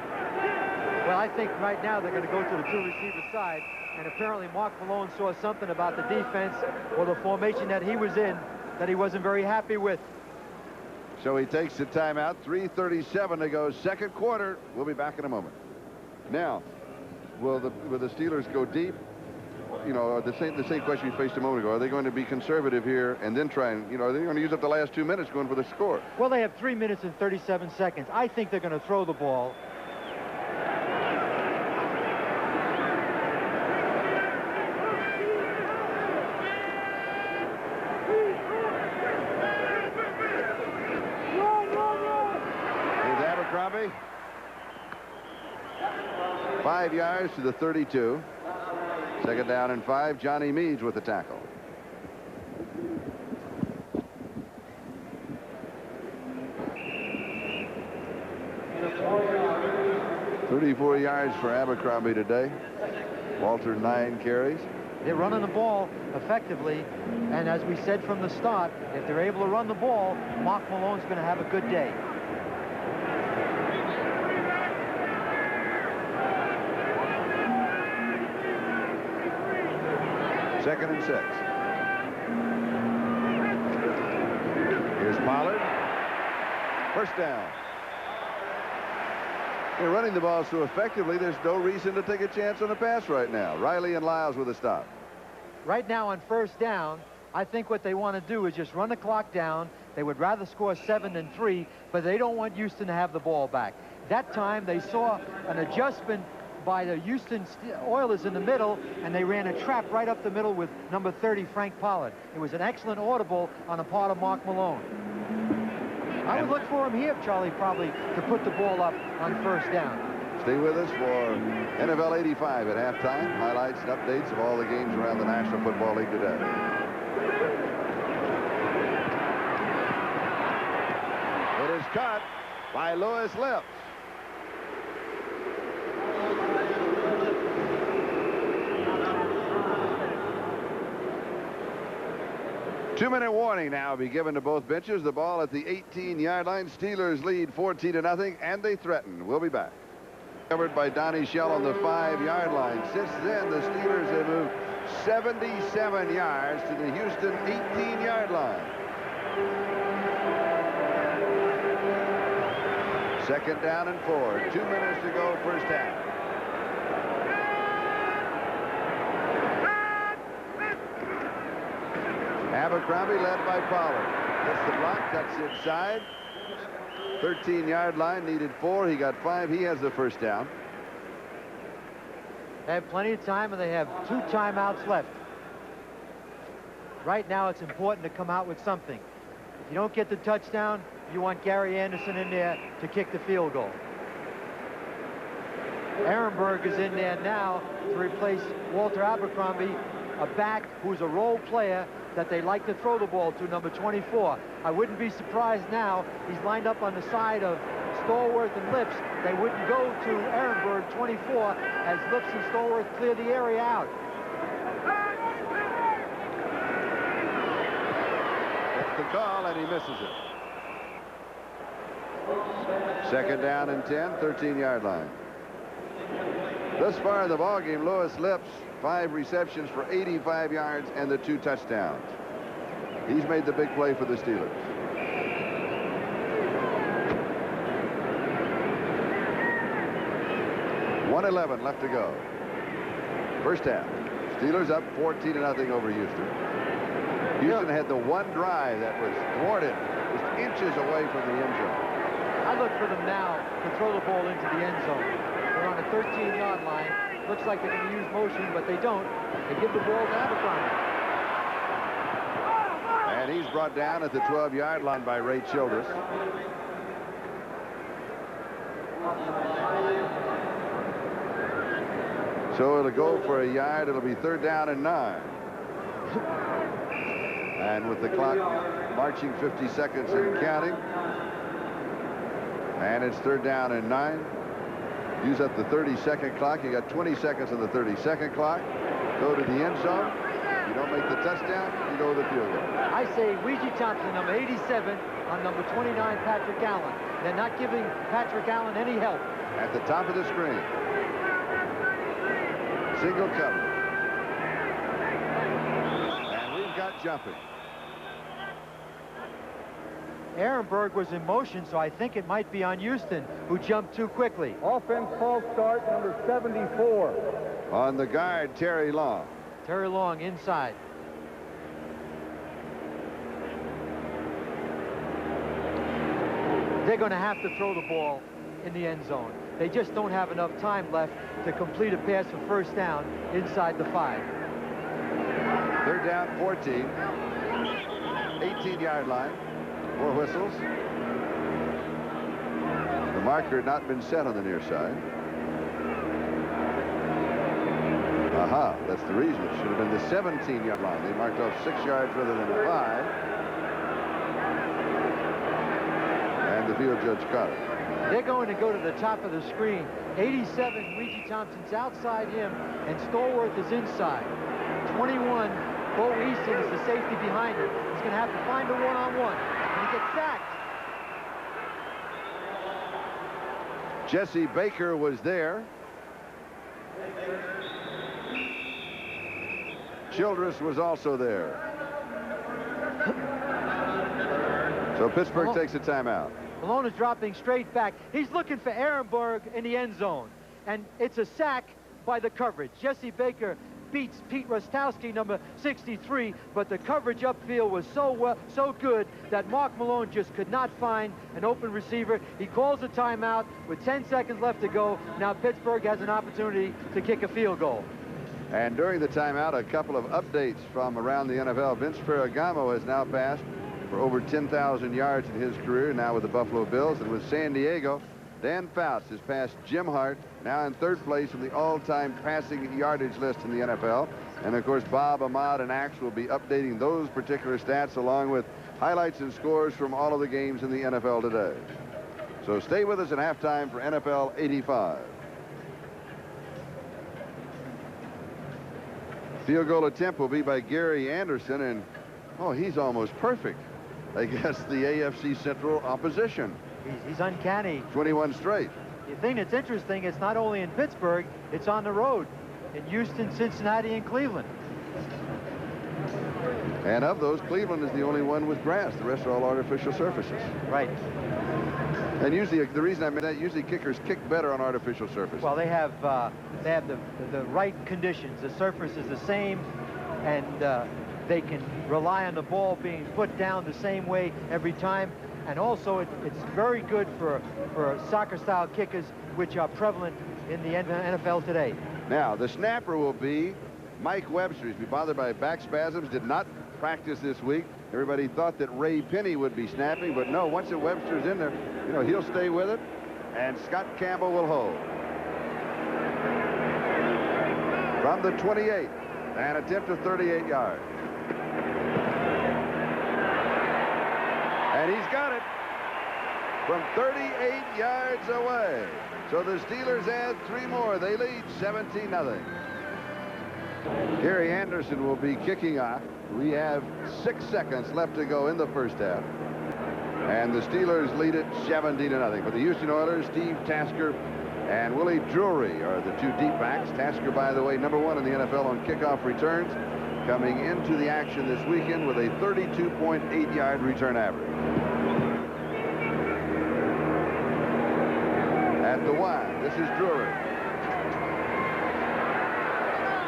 Well, I think right now they're going to go to the 2-receiver side, and apparently Mark Malone saw something about the defense or the formation that he was in that he wasn't very happy with. So he takes the timeout. 3:37 to go, second quarter. We'll be back in a moment. Now, will the Steelers go deep? You know, the same question you faced a moment ago. Are they going to be conservative here and then try and, you know, are they going to use up the last 2 minutes going for the score? Well, they have 3 minutes and 37 seconds. I think they're going to throw the ball. Here's Abercrombie. 5 yards to the 32. Second down and 5. Johnny Meads with the tackle. "34 yards for Abercrombie today. Walter 9 carries. They're running the ball effectively, and as we said from the start, if they're able to run the ball, Mark Malone's going to have a good day. Second and 6. Here's Pollard. First down. They're running the ball so effectively, there's no reason to take a chance on the pass right now. Riley and Lyles with a stop. Right now on first down, I think what they want to do is just run the clock down. They would rather score 7 than 3, but they don't want Houston to have the ball back. That time they saw an adjustment by the Houston Oilers in the middle, and they ran a trap right up the middle with number 30, Frank Pollard. It was an excellent audible on the part of Mark Malone. I would look for him here, Charlie, probably to put the ball up on first down. Stay with us for NFL 85 at halftime. Highlights and updates of all the games around the National Football League today. It is caught by Louis Lips. Two-minute warning now be given to both benches. The ball at the 18-yard line. Steelers lead 14-0, and they threaten. We'll be back. Covered by Donnie Shell on the 5-yard line. Since then, the Steelers have moved 77 yards to the Houston 18-yard line. Second down and 4. 2 minutes to go, first half. Abercrombie led by Pollard. Gets the block, cuts inside. 13-yard line, needed 4. He got 5. He has the first down. They have plenty of time, and they have 2 timeouts left. Right now, it's important to come out with something. If you don't get the touchdown, you want Gary Anderson in there to kick the field goal. Ehrenberg is in there now to replace Walter Abercrombie, a back who's a role player that they like to throw the ball to, number 24. I wouldn't be surprised now. He's lined up on the side of Stallworth and Lips. They wouldn't go to Ehrenberg, 24, as Lips and Stallworth clear the area out. That's the call, and he misses it. Second down and 10, 13-yard line. Thus far in the ballgame, Louis Lips, 5 receptions for 85 yards and the 2 touchdowns. He's made the big play for the Steelers. .111 left to go. First half. Steelers up 14-0 over Houston. Houston had the one drive that was thwarted, just inches away from the end zone. I look for them now to throw the ball into the end zone. They're on a 13-yard line. Looks like they're going to use motion, but they don't. They give the ball to Abercrombie. And he's brought down at the 12-yard line by Ray Childress. So it'll go for a yard. It'll be 3rd down and 9. And with the clock marching 50 seconds and counting. And it's 3rd down and 9. Use up the 30-second clock. You got 20 seconds on the 30-second clock. Go to the end zone. You don't make the touchdown, you go to the field goal. I say Weegie Thompson, number 87, on number 29, Patrick Allen. They're not giving Patrick Allen any help. At the top of the screen. Single cover. And we've got jumping. Ehrenberg was in motion, so I think it might be on Houston, who jumped too quickly. Offense false start, number 74. On the guard, Terry Long. Terry Long inside. They're going to have to throw the ball in the end zone. They just don't have enough time left to complete a pass for first down inside the 5. 3rd down, 14. 18-yard line. 4 whistles. The marker had not been set on the near side. Aha, that's the reason. It should have been the 17-yard line. They marked off 6 yards rather than 5. And the field judge caught it. They're going to go to the top of the screen. 87, Weegie Thompson's outside him, and Stallworth is inside. 21, Bo Easton is the safety behind him. He's going to have to find a one-on-one. And he gets sacked. Jesse Baker was there. Childress was also there. So Pittsburgh takes a timeout. Malone is dropping straight back. He's looking for Ehrenberg in the end zone. And it's a sack by the coverage. Jesse Baker beats Pete Rostowski, number 63, but the coverage upfield was so good that Mark Malone just could not find an open receiver. He calls a timeout with 10 seconds left to go. Now Pittsburgh has an opportunity to kick a field goal. And during the timeout, a couple of updates from around the NFL. Vince Ferragamo has now passed for over 10,000 yards in his career, now with the Buffalo Bills. And with San Diego, Dan Fouts has passed Jim Hart, now in 3rd place in the all-time passing yardage list in the NFL. And, of course, Bob, Ahmad, and Axe will be updating those particular stats along with highlights and scores from all of the games in the NFL today. So stay with us at halftime for NFL 85. Field goal attempt will be by Gary Anderson, and, oh, he's almost perfect against the AFC Central opposition. He's uncanny. 21 straight. The thing that's interesting, it's not only in Pittsburgh, it's on the road in Houston, Cincinnati, and Cleveland. And of those, Cleveland is the only one with grass. The rest are all artificial surfaces. Right. And usually, the reason I meant that, usually kickers kick better on artificial surfaces. Well, they have the right conditions. The surface is the same, and they can rely on the ball being put down the same way every time. And also, it's very good for soccer-style kickers, which are prevalent in the NFL today. Now, the snapper will be Mike Webster. He's been bothered by back spasms, did not practice this week. Everybody thought that Ray Penny would be snapping, but no, once Webster's in there, you know, he'll stay with it, and Scott Campbell will hold. from the 28, an attempt of 38 yards. And he's got it from 38 yards away. So the Steelers add 3 more. They lead 17-0. Gary Anderson will be kicking off. We have 6 seconds left to go in the first half. And the Steelers lead it 17-0. But the Houston Oilers, Steve Tasker and Willie Drury are the 2 deep backs. Tasker, by the way, #1 in the NFL on kickoff returns, coming into the action this weekend with a 32.8-yard return average. At the 1, this is Drury.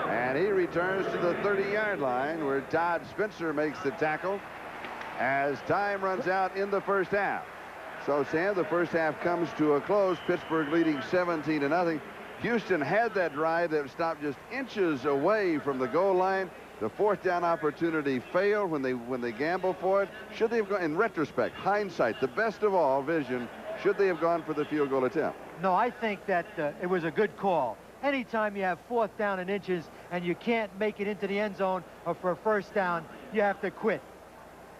And he returns to the 30-yard line where Todd Spencer makes the tackle as time runs out in the first half. So, Sam, the first half comes to a close. Pittsburgh leading 17-0. Houston had that drive that stopped just inches away from the goal line. The 4th down opportunity failed when they gambled for it. Should they have gone, in retrospect, hindsight, the best of all vision, should they have gone for the field goal attempt? No, I think that it was a good call. Anytime you have 4th down and inches and you can't make it into the end zone or for a first down, you have to quit.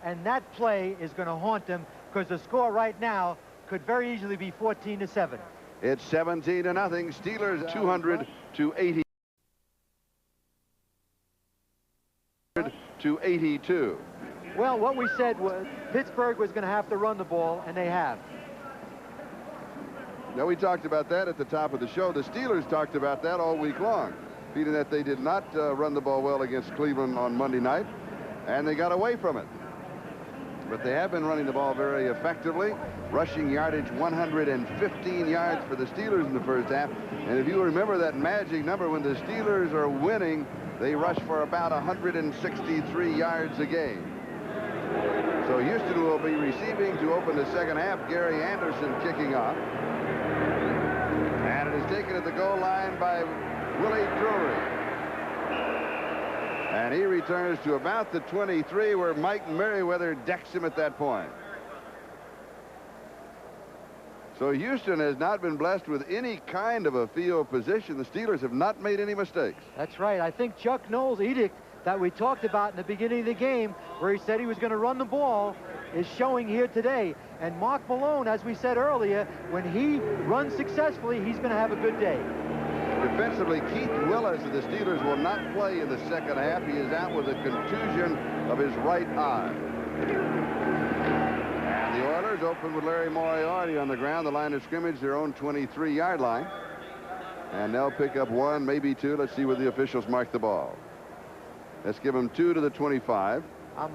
And that play is going to haunt them because the score right now could very easily be 14-7. It's 17-0. Steelers 200 to 80 to 82. Well, what we said was Pittsburgh was going to have to run the ball, and they have. Now, we talked about that at the top of the show. The Steelers talked about that all week long, feeling that they did not run the ball well against Cleveland on Monday night, and they got away from it. But they have been running the ball very effectively. Rushing yardage 115 yards for the Steelers in the first half. And if you remember that magic number, when the Steelers are winning, they rush for about 163 yards a game. So Houston will be receiving to open the second half. Gary Anderson kicking off. And it is taken at the goal line by Willie Drury. And he returns to about the 23 where Mike Merriweather decks him at that point. So Houston has not been blessed with any kind of a field position. The Steelers have not made any mistakes. That's right. I think Chuck Noll's edict that we talked about in the beginning of the game, where he said he was going to run the ball, is showing here today. And Mark Malone, as we said earlier, when he runs successfully, he's going to have a good day. Defensively, Keith Willis of the Steelers will not play in the second half. He is out with a contusion of his right eye. And the Oilers open with Larry Moriarty on the ground, the line of scrimmage, their own 23-yard line. And they'll pick up 1, maybe 2. Let's see where the officials mark the ball. Let's give them 2 to the 25.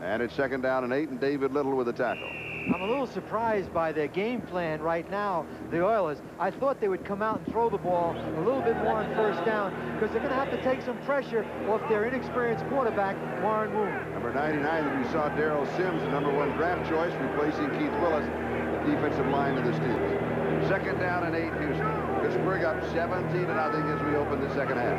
And it's 2nd down and 8, and David Little with a tackle. I'm a little surprised by their game plan right now, the Oilers. I thought they would come out and throw the ball a little bit more on first down because they're going to have to take some pressure off their inexperienced quarterback, Warren Moon. Number 99, that we saw Darrell Sims, the #1 draft choice, replacing Keith Willis, the defensive line of the Steelers. 2nd down and 8, Houston. Pittsburgh up 17-0 as we open the second half.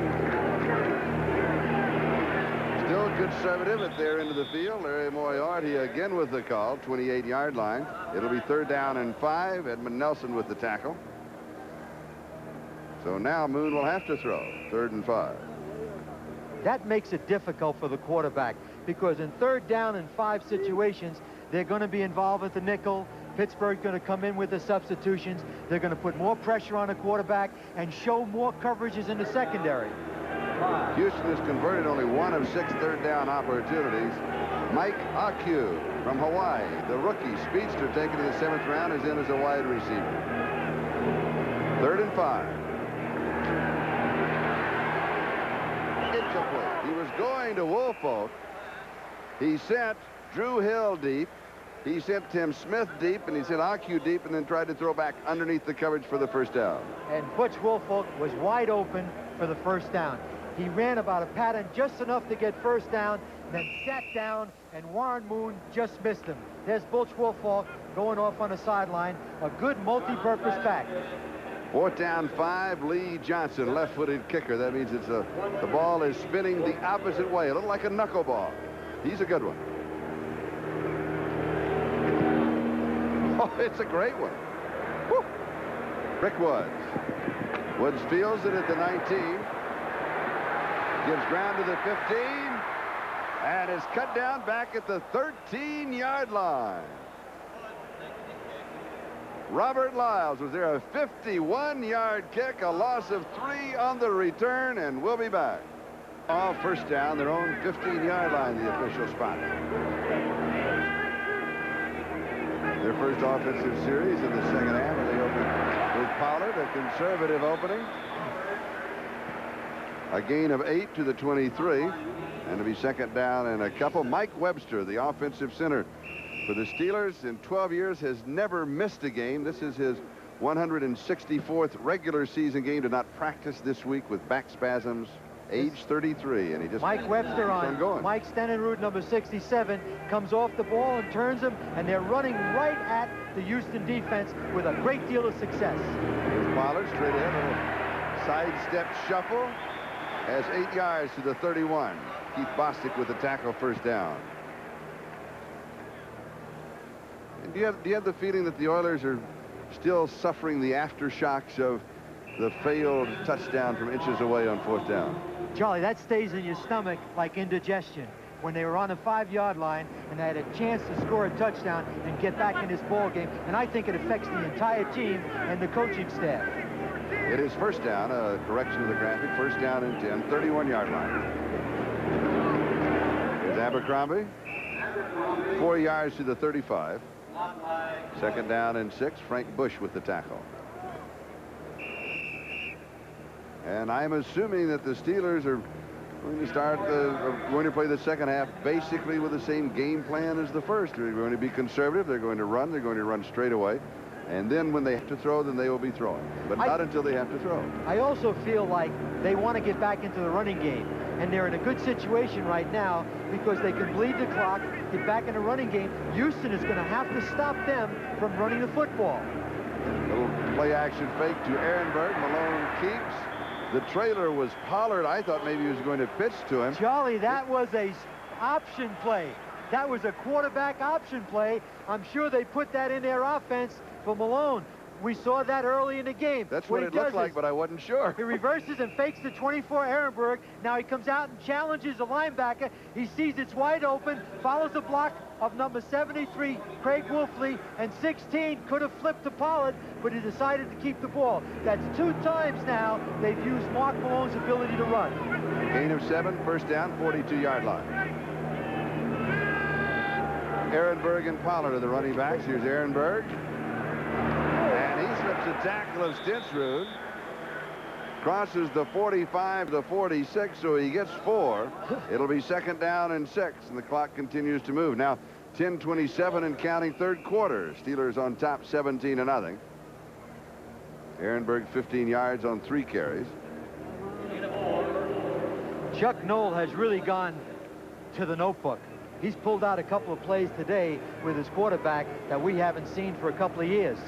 Still conservative at their end of the field. Larry Moriarty again with the call, 28-yard line. It'll be 3rd down and 5. Edmund Nelson with the tackle. So now Moon will have to throw, 3rd and 5. That makes it difficult for the quarterback because in 3rd down and 5 situations, they're going to be involved with the nickel. Pittsburgh's going to come in with the substitutions. They're going to put more pressure on the quarterback and show more coverages in the secondary. Houston has converted only 1 of 6 3rd down opportunities. Mike Aku from Hawaii, the rookie speedster taken in the 7th round, is in as a wide receiver. 3rd and 5. Incomplete. He was going to Woolfolk. He sent Drew Hill deep. He sent Tim Smith deep, and he sent Aku deep, and then tried to throw back underneath the coverage for the first down. And Butch Woolfolk was wide open for the first down. He ran about a pattern just enough to get first down, then sat down, and Warren Moon just missed him. There's Butch Woolfolk going off on the sideline, a good multi-purpose back. 4th down, 5. Lee Johnson, left-footed kicker. That means it's the ball is spinning the opposite way, a little like a knuckleball. He's a good one. Oh, it's a great one. Woo. Rick Woods. Woods fields it at the 19. Gives ground to the 15 and is cut down back at the 13-yard line. Robert Lyles was there, a 51-yard kick, a loss of 3 on the return, and we'll be back. All first down, their own 15-yard line, the official spot. Their first offensive series in the second half, and they open with Pollard, a conservative opening. A gain of 8 to the 23, and to be second down and a couple. Mike Webster, the offensive center for the Steelers, in 12 years has never missed a game. This is his 164th regular season game. Did not practice this week with back spasms. Age 33, and he just Mike Webster on going. Mike Stenenrud, number 67, comes off the ball and turns him, and they're running right at the Houston defense with a great deal of success. Here's Pollard straight ahead, little sidestep shuffle. Has 8 yards to the 31. Keith Bostic with the tackle, first down. And do you have the feeling that the Oilers are still suffering the aftershocks of the failed touchdown from inches away on 4th down? Charlie, that stays in your stomach like indigestion. When they were on the 5-yard line and they had a chance to score a touchdown and get back in this ball game, and I think it affects the entire team and the coaching staff. It is first down, a correction of the graphic. First down and 10, 31-yard line. Here's Abercrombie. 4 yards to the 35. Second down and 6. Frank Bush with the tackle. And I'm assuming that the Steelers are going to play the second half basically with the same game plan as the first. They're going to be conservative. They're going to run. They're going to run straight away. And then when they have to throw, then they will be throwing. But not until they have to throw. I also feel like they want to get back into the running game. And they're in a good situation right now because they can bleed the clock, get back in the running game. Houston is going to have to stop them from running the football. Little play action fake to Ehrenberg. Malone keeps. The trailer was Pollard. I thought maybe he was going to pitch to him. Charlie, that was a option play. That was a quarterback option play. I'm sure they put that in their offense for Malone. We saw that early in the game. That's what it looked like, but I wasn't sure. He reverses and fakes the 24 Ehrenberg. Now he comes out and challenges the linebacker. He sees it's wide open, follows the block of number 73, Craig Wolfley, and 16 could have flipped to Pollard, but he decided to keep the ball. That's 2 times now they've used Mark Malone's ability to run. Gain of 7, first down, 42-yard line. Ehrenberg and Pollard are the running backs. Here's Ehrenberg. And he slips a tackle of Stensrud. Crosses the 45 to 46, so he gets 4. It'll be second down and 6, and the clock continues to move. Now 10:27 and counting, third quarter. Steelers on top 17-0. Ehrenberg 15 yards on 3 carries. Chuck Noll has really gone to the notebook. He's pulled out a couple of plays today with his quarterback that we haven't seen for a couple of years.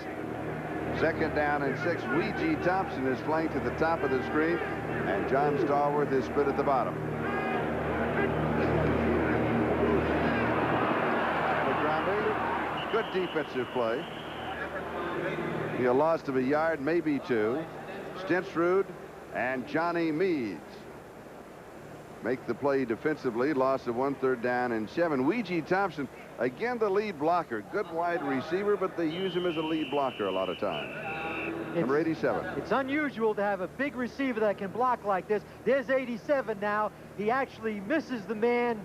Second down and 6. Weegee Thompson is flanked at the top of the screen, and John Stallworth is split at the bottom. Abercrombie, good defensive play. He a loss of a yard, maybe 2. Stensrud and Johnny Meads make the play defensively. Loss of 1, third down and 7. Weegee Thompson, again the lead blocker. Good wide receiver, but they use him as a lead blocker a lot of times. Number 87. It's unusual to have a big receiver that can block like this. There's 87 now. He actually misses the man.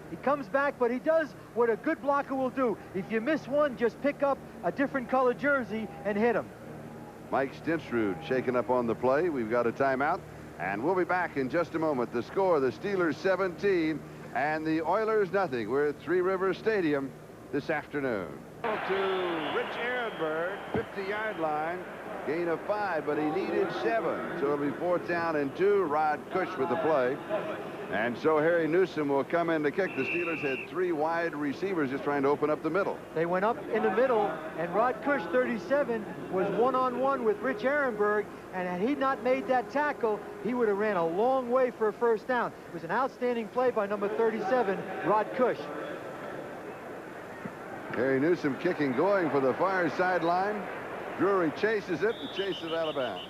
He comes back, but he does what a good blocker will do. If you miss one, just pick up a different color jersey and hit him. Mike Stensrud shaken up on the play. We've got a timeout. And we'll be back in just a moment. The score, the Steelers 17 and the Oilers nothing. We're at Three Rivers Stadium this afternoon. To Rich Ehrenberg, 50-yard line. Gain of 5, but he needed 7. So it'll be 4th down and 2. Rod Cush with the play. And so Harry Newsom will come in to kick. The Steelers had 3 wide receivers just trying to open up the middle. They went up in the middle, and Rod Cush, 37, was one-on-one with Rich Ehrenberg, and had he not made that tackle, he would have ran a long way for a first down. It was an outstanding play by number 37, Rod Cush. Harry Newsom kicking, going for the far sideline. Drury chases it and chases it out of bounds.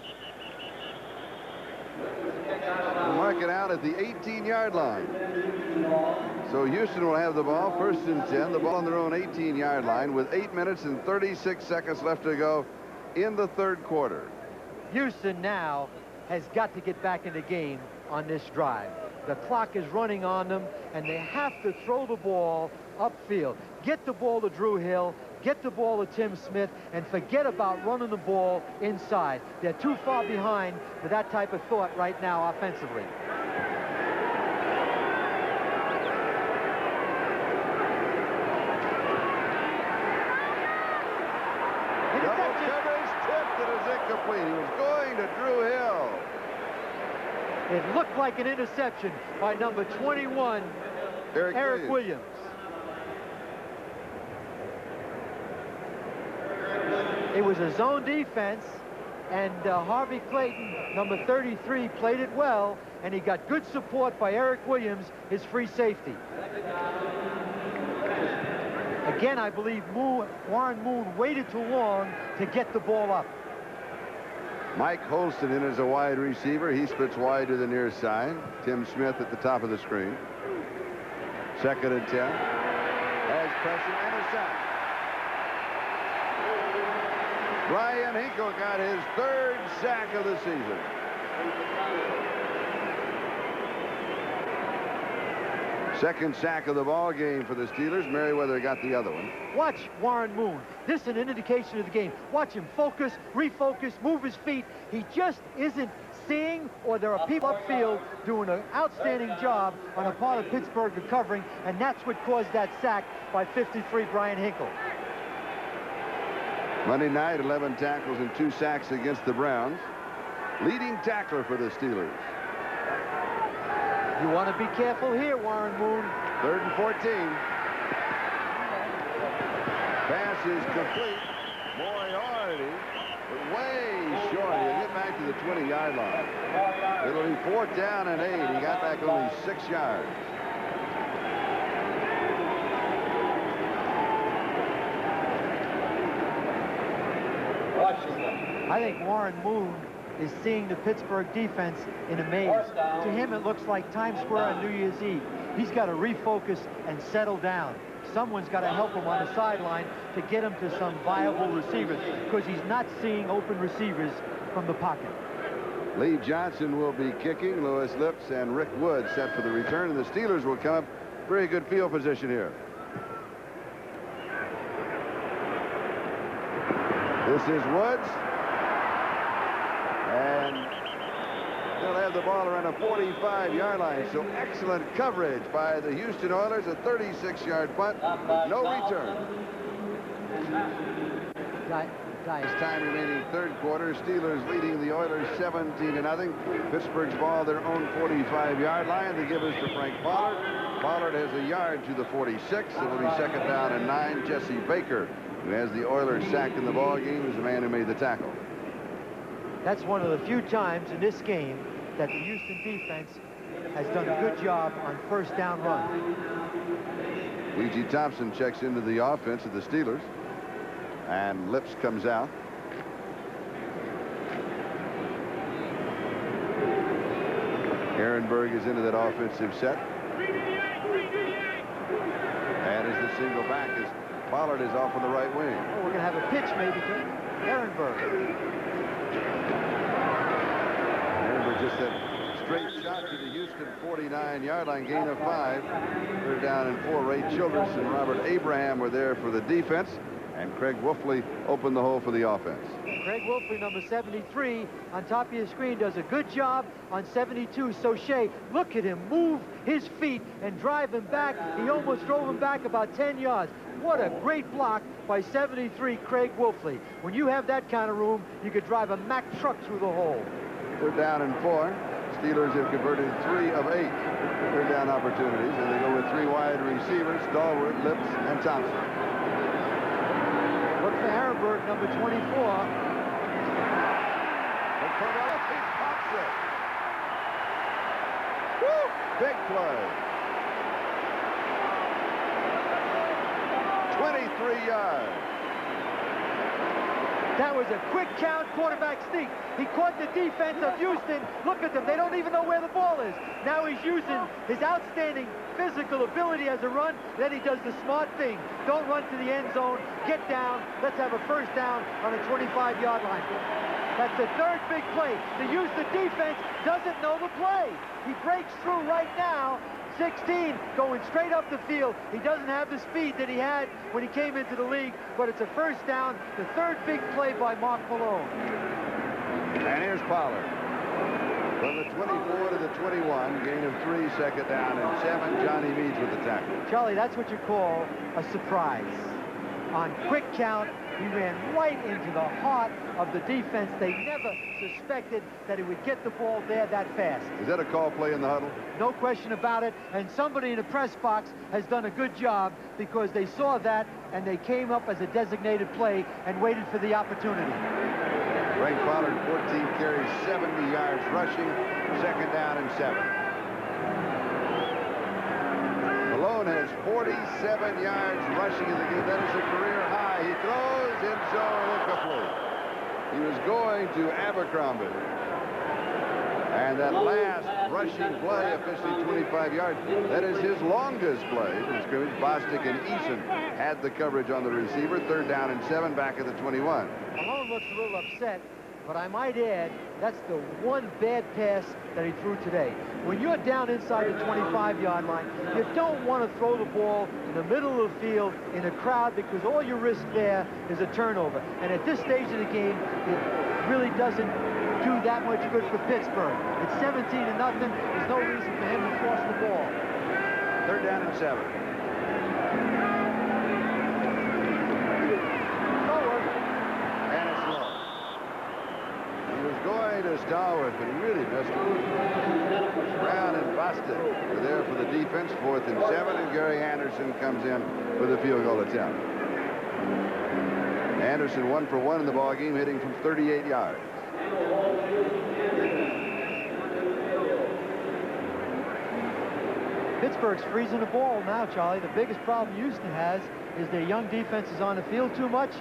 Mark it out at the 18-yard line. So Houston will have the ball, 1st and 10. The ball on their own 18-yard line with 8 minutes and 36 seconds left to go in the 3rd quarter. Houston now has got to get back in the game on this drive. The clock is running on them, and they have to throw the ball upfield. Get the ball to Drew Hill, get the ball to Tim Smith, and forget about running the ball inside. They're too far behind for that type of thought right now offensively. Double coverage tipped, and it's incomplete. He was going to Drew Hill. It looked like an interception by number 21, Eric Williams. It was a zone defense, and Harvey Clayton, number 33, played it well, and he got good support by Eric Williams, his free safety. Again, I believe Warren Moon waited too long to get the ball up. Mike Holston in as a wide receiver. He splits wide to the near side. Tim Smith at the top of the screen. 2nd and 10. Has pressure and a sack. Brian Hinkle got his 3rd sack of the season. Second sack of the ball game for the Steelers. Merriweather got the other one. Watch Warren Moon. This is an indication of the game. Watch him focus, refocus, move his feet. He just isn't seeing, or there are people upfield doing an outstanding job on a part of Pittsburgh recovering, and that's what caused that sack by 53 Brian Hinkle. Monday night, 11 tackles and 2 sacks against the Browns. Leading tackler for the Steelers. You want to be careful here, Warren Moon. 3rd and 14. Pass is complete. Moriarty, but way short. He'll get back to the 20-yard line. It'll be 4th down and 8. He got back only 6 yards. I think Warren Moon is seeing the Pittsburgh defense in a maze. To him, it looks like Times Square on New Year's Eve. He's got to refocus and settle down. Someone's got to help him on the sideline to get him to some viable receivers, because he's not seeing open receivers from the pocket. Lee Johnson will be kicking. Lewis Lips and Rick Wood set for the return, and the Steelers will come up. Very good field position here. This is Woods. And they'll have the ball around a 45-yard line. So excellent coverage by the Houston Oilers. A 36-yard punt with no return. Time remaining 3rd quarter. Steelers leading the Oilers 17-0. Pittsburgh's ball their own 45-yard line. They give us to Frank Pollard. Pollard has a yard to the 46. It'll be 2nd down and 9. Jesse Baker, who has the Oilers sacked in the ball game, is the man who made the tackle. That's one of the few times in this game that the Houston defense has done a good job on 1st down run. Weegie Thompson checks into the offense of the Steelers. And Lips comes out. Ehrenberg is into that offensive set. And as the single back is Pollard is off on the right wing. Oh, we're going to have a pitch maybe to Ehrenberg. Ehrenberg just that straight shot to the Houston 49-yard line, gain of 5. 3rd down and 4. Ray Childress and Robert Abraham were there for the defense, and Craig Wolfley opened the hole for the offense. Craig Wolfley, number 73, on top of your screen, does a good job on 72. Soche, look at him move his feet and drive him back. He almost drove him back about 10 yards. What a great block by 73 Craig Wolfley. When you have that kind of room, you could drive a Mack truck through the hole. 3rd down and 4. Steelers have converted 3 of 8 3rd down opportunities, and they go with 3 wide receivers, Dahlworth, Lips, and Thompson. Look for Ehrenberg, number 24. And Kowalski pops it. Woo! Big play. 23 yards. That was a quick count quarterback sneak. He caught the defense of Houston. Look at them. They don't even know where the ball is. Now he's using his outstanding physical ability as a run. Then he does the smart thing. Don't run to the end zone. Get down. Let's have a first down on a 25-yard line. That's the third big play. The Houston defense doesn't know the play. He breaks through right now. 16 going straight up the field. He doesn't have the speed that he had when he came into the league, but it's a first down. The third big play by Mark Malone. And here's Pollard. From the 24 to the 21, gain of 3, second down and 7. Johnny Meads with the tackle. Charlie, that's what you call a surprise. On quick count, he ran right into the heart of the defense. They never suspected that he would get the ball there that fast. Is that a call play in the huddle? No question about it. And somebody in the press box has done a good job because they saw that and they came up as a designated play and waited for the opportunity. Frank Pollard, 14 carries, 70 yards rushing, second down and 7. Malone has 47 yards rushing in the game. That is a career high. He throws in zone incomplete. He was going to Abercrombie. And that last rushing play, officially 25 yards, that is his longest play from scrimmage. Bostic and Eason had the coverage on the receiver. Third down and 7, back at the 21. Malone looks a little upset, but I might add, that's the one bad pass that he threw today. When you're down inside the 25-yard line, you don't want to throw the ball in the middle of the field in a crowd because all you risk there is a turnover. And at this stage of the game, it really doesn't do that much good for Pittsburgh. It's 17-0. There's no reason for him to force the ball. Third down and 7. And it's low. He was going to Stallworth, but he really missed it. Brown and Bostic are there for the defense. 4th and 7, and Gary Anderson comes in for the field goal attempt. Anderson 1 for 1 in the ball game, hitting from 38 yards. Pittsburgh's freezing the ball now, Charlie. The biggest problem Houston has is their young defense is on the field too much,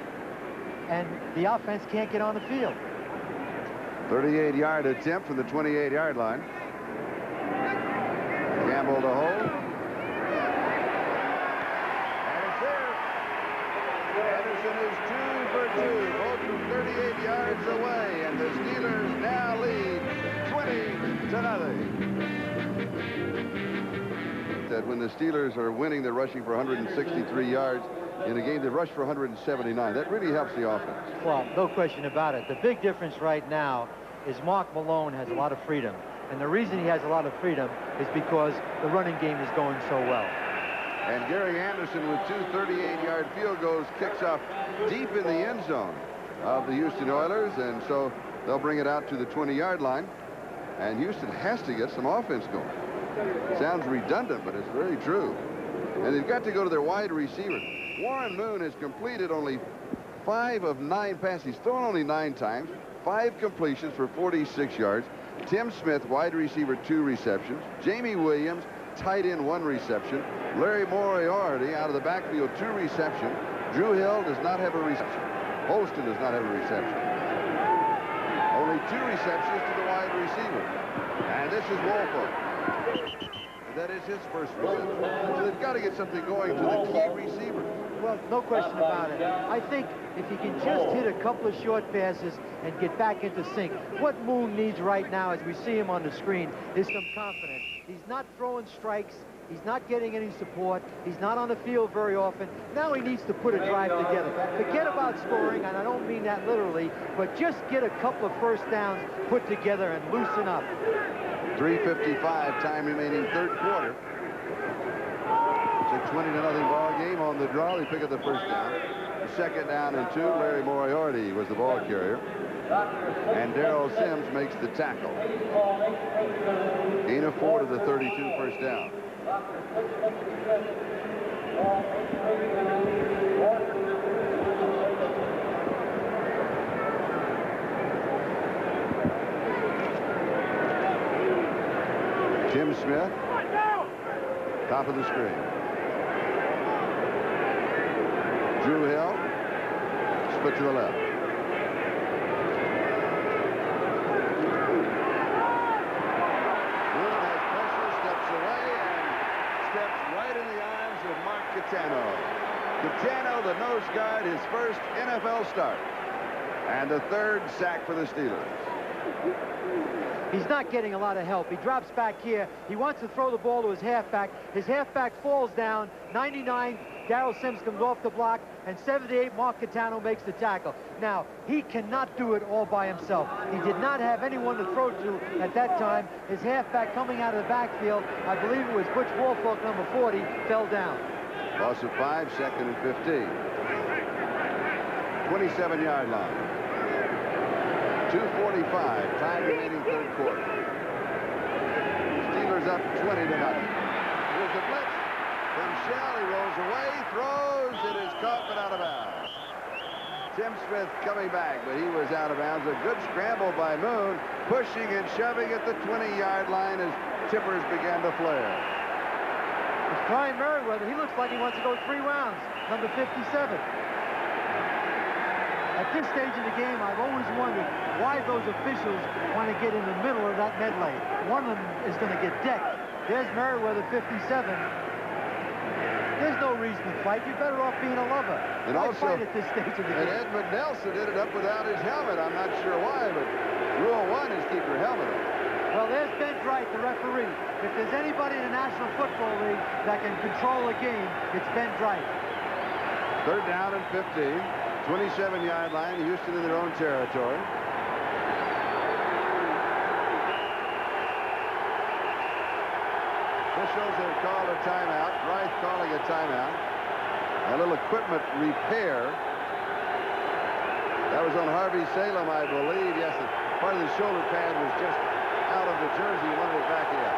and the offense can't get on the field. 38-yard attempt from the 28-yard line. Campbell to hold. And it's there. Anderson is 2 for 2, both from 38 yards away, and the Steelers now lead 20-0. That when the Steelers are winning, they're rushing for 163 yards. In a game, they rush for 179. That really helps the offense. Well, no question about it. The big difference right now is Mark Malone has a lot of freedom. And the reason he has a lot of freedom is because the running game is going so well. And Gary Anderson with 2 38-yard field goals kicks off deep in the end zone of the Houston Oilers. And so they'll bring it out to the 20-yard line. And Houston has to get some offense going. Sounds redundant, but it's very true. And they've got to go to their wide receiver. Warren Moon has completed only 5 of 9 passes. He's thrown only 9 times, 5 completions for 46 yards. Tim Smith, wide receiver, 2 receptions. Jamie Williams, tight end, 1 reception. Larry Moriarty out of the backfield, 2 receptions. Drew Hill does not have a reception. Holston does not have a reception. Only 2 receptions to the wide receiver. And this is Wolfo. That is his first reception. So they've got to get something going to the key receiver. Well, no question about it. I think if he can just hit a couple of short passes and get back into sync, what Moon needs right now, as we see him on the screen, is some confidence. He's not throwing strikes. He's not getting any support. He's not on the field very often. Now he needs to put a drive together. Forget about scoring, and I don't mean that literally, but just get a couple of first downs put together and loosen up. 3:55, time remaining, third quarter. It's a 20-0 ball game on the draw. They pick up the first down. The second down and 2. Larry Moriarty was the ball carrier. And Darrell Sims makes the tackle. Gain of 4 to the 32, first down. Tim Smith, top of the screen. Drew Hill, split to the left. Catano. Catano, the nose guard, his first NFL start. And the third sack for the Steelers. He's not getting a lot of help. He drops back here. He wants to throw the ball to his halfback. His halfback falls down. 99, Darrell Sims comes off the block, and 78, Mark Catano makes the tackle. Now, he cannot do it all by himself. He did not have anyone to throw to at that time. His halfback coming out of the backfield, I believe it was Butch Woolfolk, number 40, fell down. Loss of 5, second and 15. 27-yard line. 2:45, time remaining third quarter. Steelers up 20 to nothing. Here's the blitz. From Shell, he rolls away, throws, it is caught but out of bounds. Tim Smith coming back, but he was out of bounds. A good scramble by Moon, pushing and shoving at the 20-yard line as tippers began to flare. It's Brian Merriweather. He looks like he wants to go 3 rounds, number 57. At this stage of the game, I've always wondered why those officials want to get in the middle of that medley. One of them is going to get decked. There's Merriweather, 57. There's no reason to fight. You're better off being a lover. And Why also, fight at this stage of the game? And Edmund Nelson ended up without his helmet. I'm not sure why, but rule 1 is keep your helmet on. Well, there's Ben Wright, the referee. If there's anybody in the National Football League that can control a game, it's Ben Wright. Third down and 15. 27-yard line, Houston in their own territory. Officials have called a timeout. Wright calling a timeout. A little equipment repair. That was on Harvey Salem, I believe. Yes, part of the shoulder pad was just out of the jersey. He wanted it back in.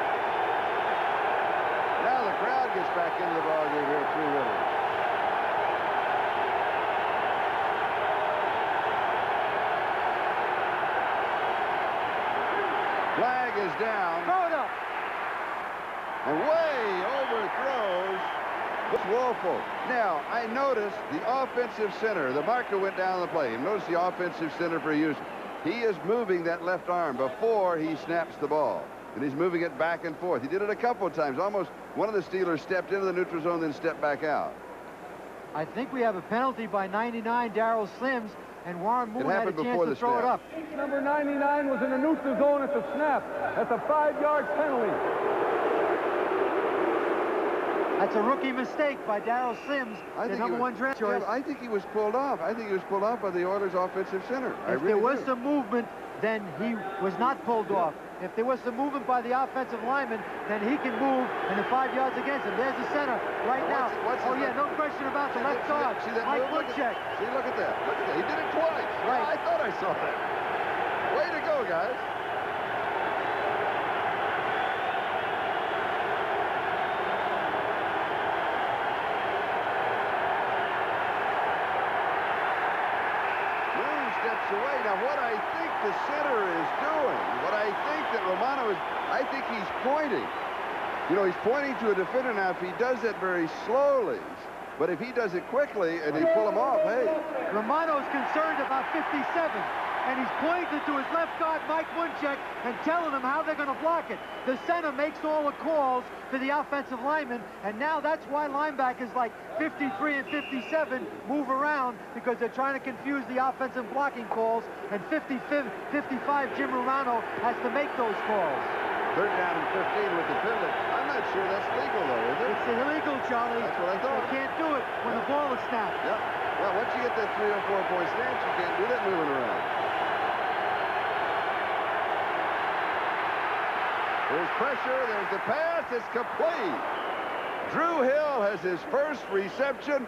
Now the crowd gets back into the ballgame here at Three Rivers. Flag is down. Throw it up. And way overthrows Butch Woolfolk. Now, I noticed the offensive center. The marker went down the play. And notice the offensive center for Houston. He is moving that left arm before he snaps the ball. And he's moving it back and forth. He did it a couple of times. Almost one of the Steelers stepped into the neutral zone, then stepped back out. I think we have a penalty by 99, Darrell Sims, and Warren Moon had a chance to throw it up. Number 99 was in the neutral zone at the snap. That's a 5-yard penalty. That's a rookie mistake by Darrell Sims, the number 1 draft choice. Yeah, I think he was pulled off. I think he was pulled off by the Oilers offensive center. If there was some movement, then he was not pulled off. If there was some movement by the offensive lineman, then he can move and the 5 yards against him. There's the center right now. Oh, yeah, no question about the left guard. Mike Woodcheck. See, look at that. Look at that. He did it twice. Right. Yeah, I thought I saw that. Way to go, guys. Steps away. Now, what I think the center is doing, what I think that Romano is, I think he's pointing. You know, he's pointing to a defender now. If he does that very slowly, but if he does it quickly and they pull him off, hey. Romano's concerned about 57, and he's pointing to his left guard, Mike Woodcheck, and telling him how they're going to block it. The center makes all the calls for the offensive lineman, and now that's why linebackers like 53 and 57 move around, because they're trying to confuse the offensive blocking calls, and 55 Jim Romano has to make those calls. Third down and 15 with the penalty. I'm not sure that's legal, though, is it? It's illegal, Charlie. That's what I thought. You can't do it when the ball is snapped. Yep. Well, once you get that 3 or 4 point snatch, you can't do that moving around. There's pressure. There's the pass. It's complete. Drew Hill has his first reception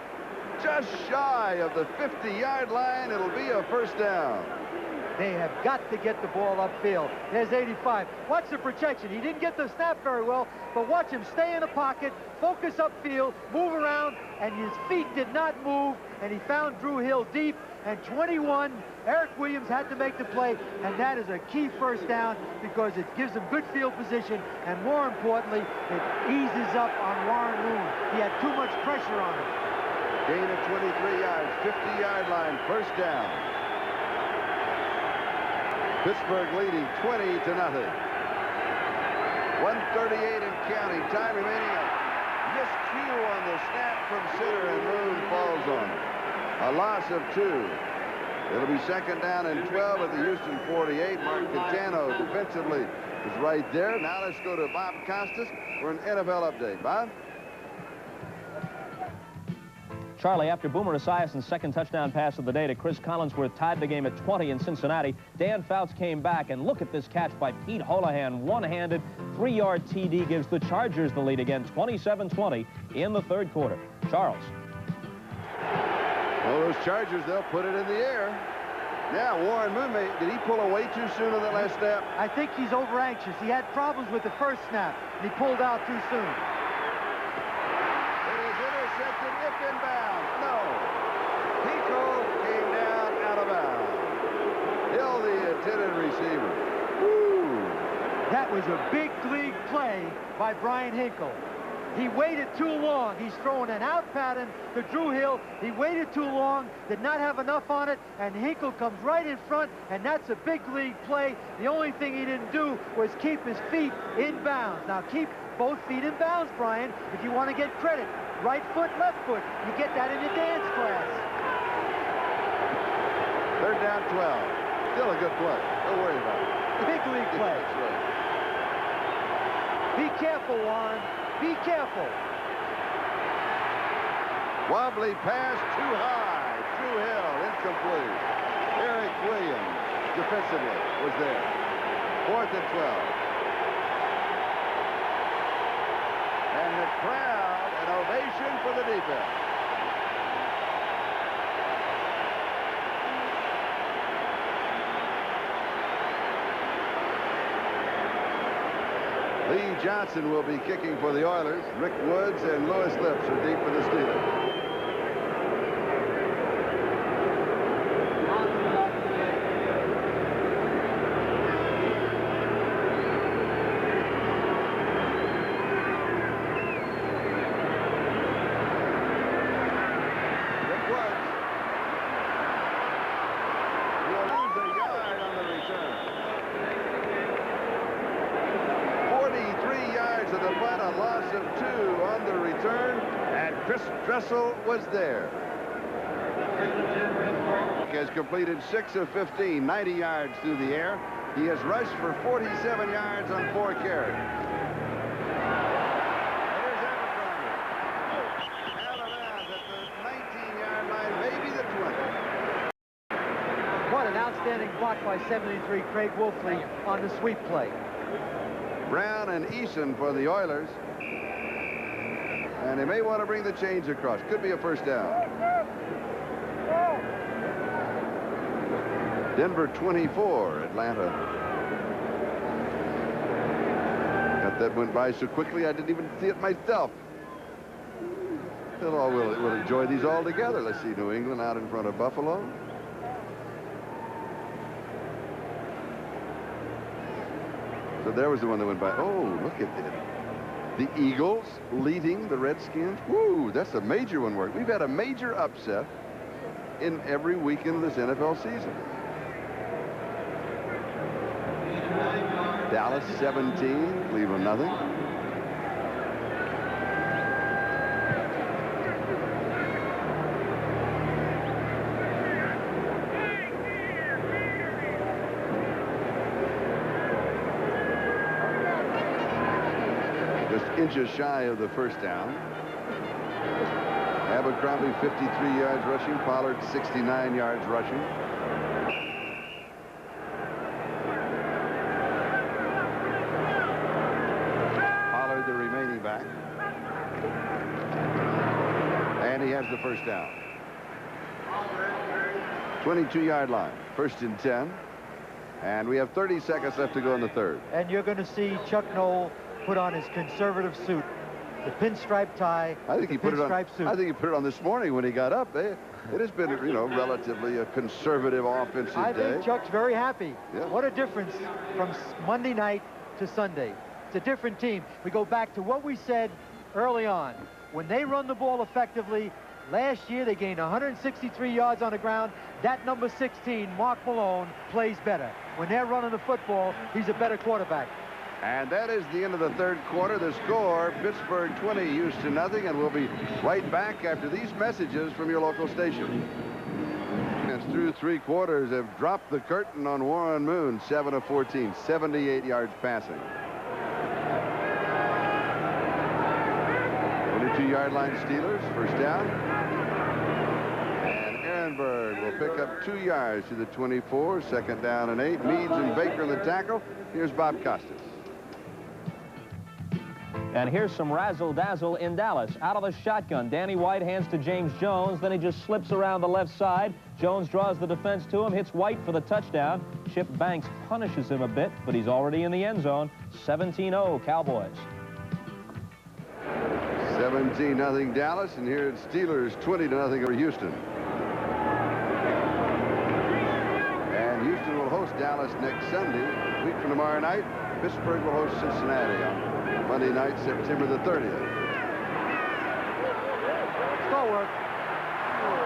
just shy of the 50-yard line. It'll be a first down. They have got to get the ball upfield. There's 85. Watch the protection. He didn't get the snap very well, but watch him stay in the pocket, focus upfield, move around, and his feet did not move, and he found Drew Hill deep, and 21, Eric Williams had to make the play, and that is a key first down because it gives him good field position, and more importantly, it eases up on Warren Moon. He had too much pressure on him. Gain of 23 yards, 50-yard line, first down. Pittsburgh leading 20-0. 1:38 and counting. Time remaining. A miscue on the snap. from center, and Moon falls on it. A loss of 2. It'll be second down and 12 at the Houston 48. Mark Catano defensively is right there. Now let's go to Bob Costas for an NFL update. Bob? Charlie, after Boomer Esiason's second touchdown pass of the day to Chris Collinsworth tied the game at 20 in Cincinnati, Dan Fouts came back, and look at this catch by Pete Holohan, one-handed, 3-yard TD gives the Chargers the lead again, 27-20 in the third quarter. Charles. Well, those Chargers, they'll put it in the air. Yeah, Warren Moon, did he pull away too soon on that last snap? I think he's over anxious. He had problems with the first snap, and he pulled out too soon. It is intercepted if inbounds. No. Pico came down out of bounds. Hill, the intended receiver. Woo. That was a big league play by Brian Hinkle. He waited too long. He's throwing an out pattern to Drew Hill. He waited too long, did not have enough on it, and Hinkle comes right in front, and that's a big league play. The only thing he didn't do was keep his feet in bounds. Now keep both feet in bounds, Brian, if you want to get credit. Right foot, left foot. You get that in your dance class. Third down, 12. Still a good play. Don't worry about it. Big league play. That's right. Be careful, Warren. Be careful. Wobbly pass too high. Drew Hill, incomplete. Eric Williams, defensively, was there. 4th and 12. And the crowd, an ovation for the defense. Lee Johnson will be kicking for the Oilers. Rick Woods and Louis Lips are deep for the Steelers. Rick Woods will lose a yard on the return. 43 yards of the punt, a loss of 2 on the return, and Chris Dressel was there. He has completed 6 of 15, 90 yards through the air. He has rushed for 47 yards on 4 carries. Here's Abercrombie. Out of bounds at the 19-yard line, maybe the 20. What an outstanding block by 73 Craig Wolfley on the sweep play. Brown and Eason for the Oilers. And they may want to bring the chains across. Could be a first down. Denver 24, Atlanta. That went by so quickly I didn't even see it myself. We'll enjoy these all together. Let's see New England out in front of Buffalo. So there was the one that went by. Oh, look at that. The Eagles leading the Redskins. Woo, that's a major one. We've had a major upset in every weekend of this NFL season. Dallas 17, Cleveland nothing. Just inches shy of the first down. Abercrombie 53 yards rushing, Pollard 69 yards rushing. The remaining back, and he has the first down. 22-yard line, 1st and 10, and we have 30 seconds left to go in the third. And you're going to see Chuck Noll put on his conservative suit, the pinstripe tie. I think he put it on. Suit. I think he put it on this morning when he got up. It has been, relatively a conservative offensive day. I think Chuck's very happy. Yeah. What a difference from Monday night to Sunday. It's a different team. We go back to what we said early on. When they run the ball effectively, last year they gained 163 yards on the ground. That number 16, Mark Malone, plays better. When they're running the football, he's a better quarterback. And that is the end of the third quarter. The score, Pittsburgh 20, Houston nothing. And we'll be right back after these messages from your local station. And through three quarters have dropped the curtain on Warren Moon. 7 of 14, 78 yards passing. 22-yard line Steelers, first down. And Ehrenberg will pick up 2 yards to the 24, second down and 8. Meads and Baker in the tackle. Here's Bob Costas. And here's some razzle-dazzle in Dallas. Out of the shotgun, Danny White hands to James Jones. Then he just slips around the left side. Jones draws the defense to him, hits White for the touchdown. Chip Banks punishes him a bit, but he's already in the end zone. 17-0 Cowboys. 17-0 Dallas, and here it's Steelers 20-0 over Houston. And Houston will host Dallas next Sunday. A week from tomorrow night, Pittsburgh will host Cincinnati on Monday night, September the 30th. Stallworth.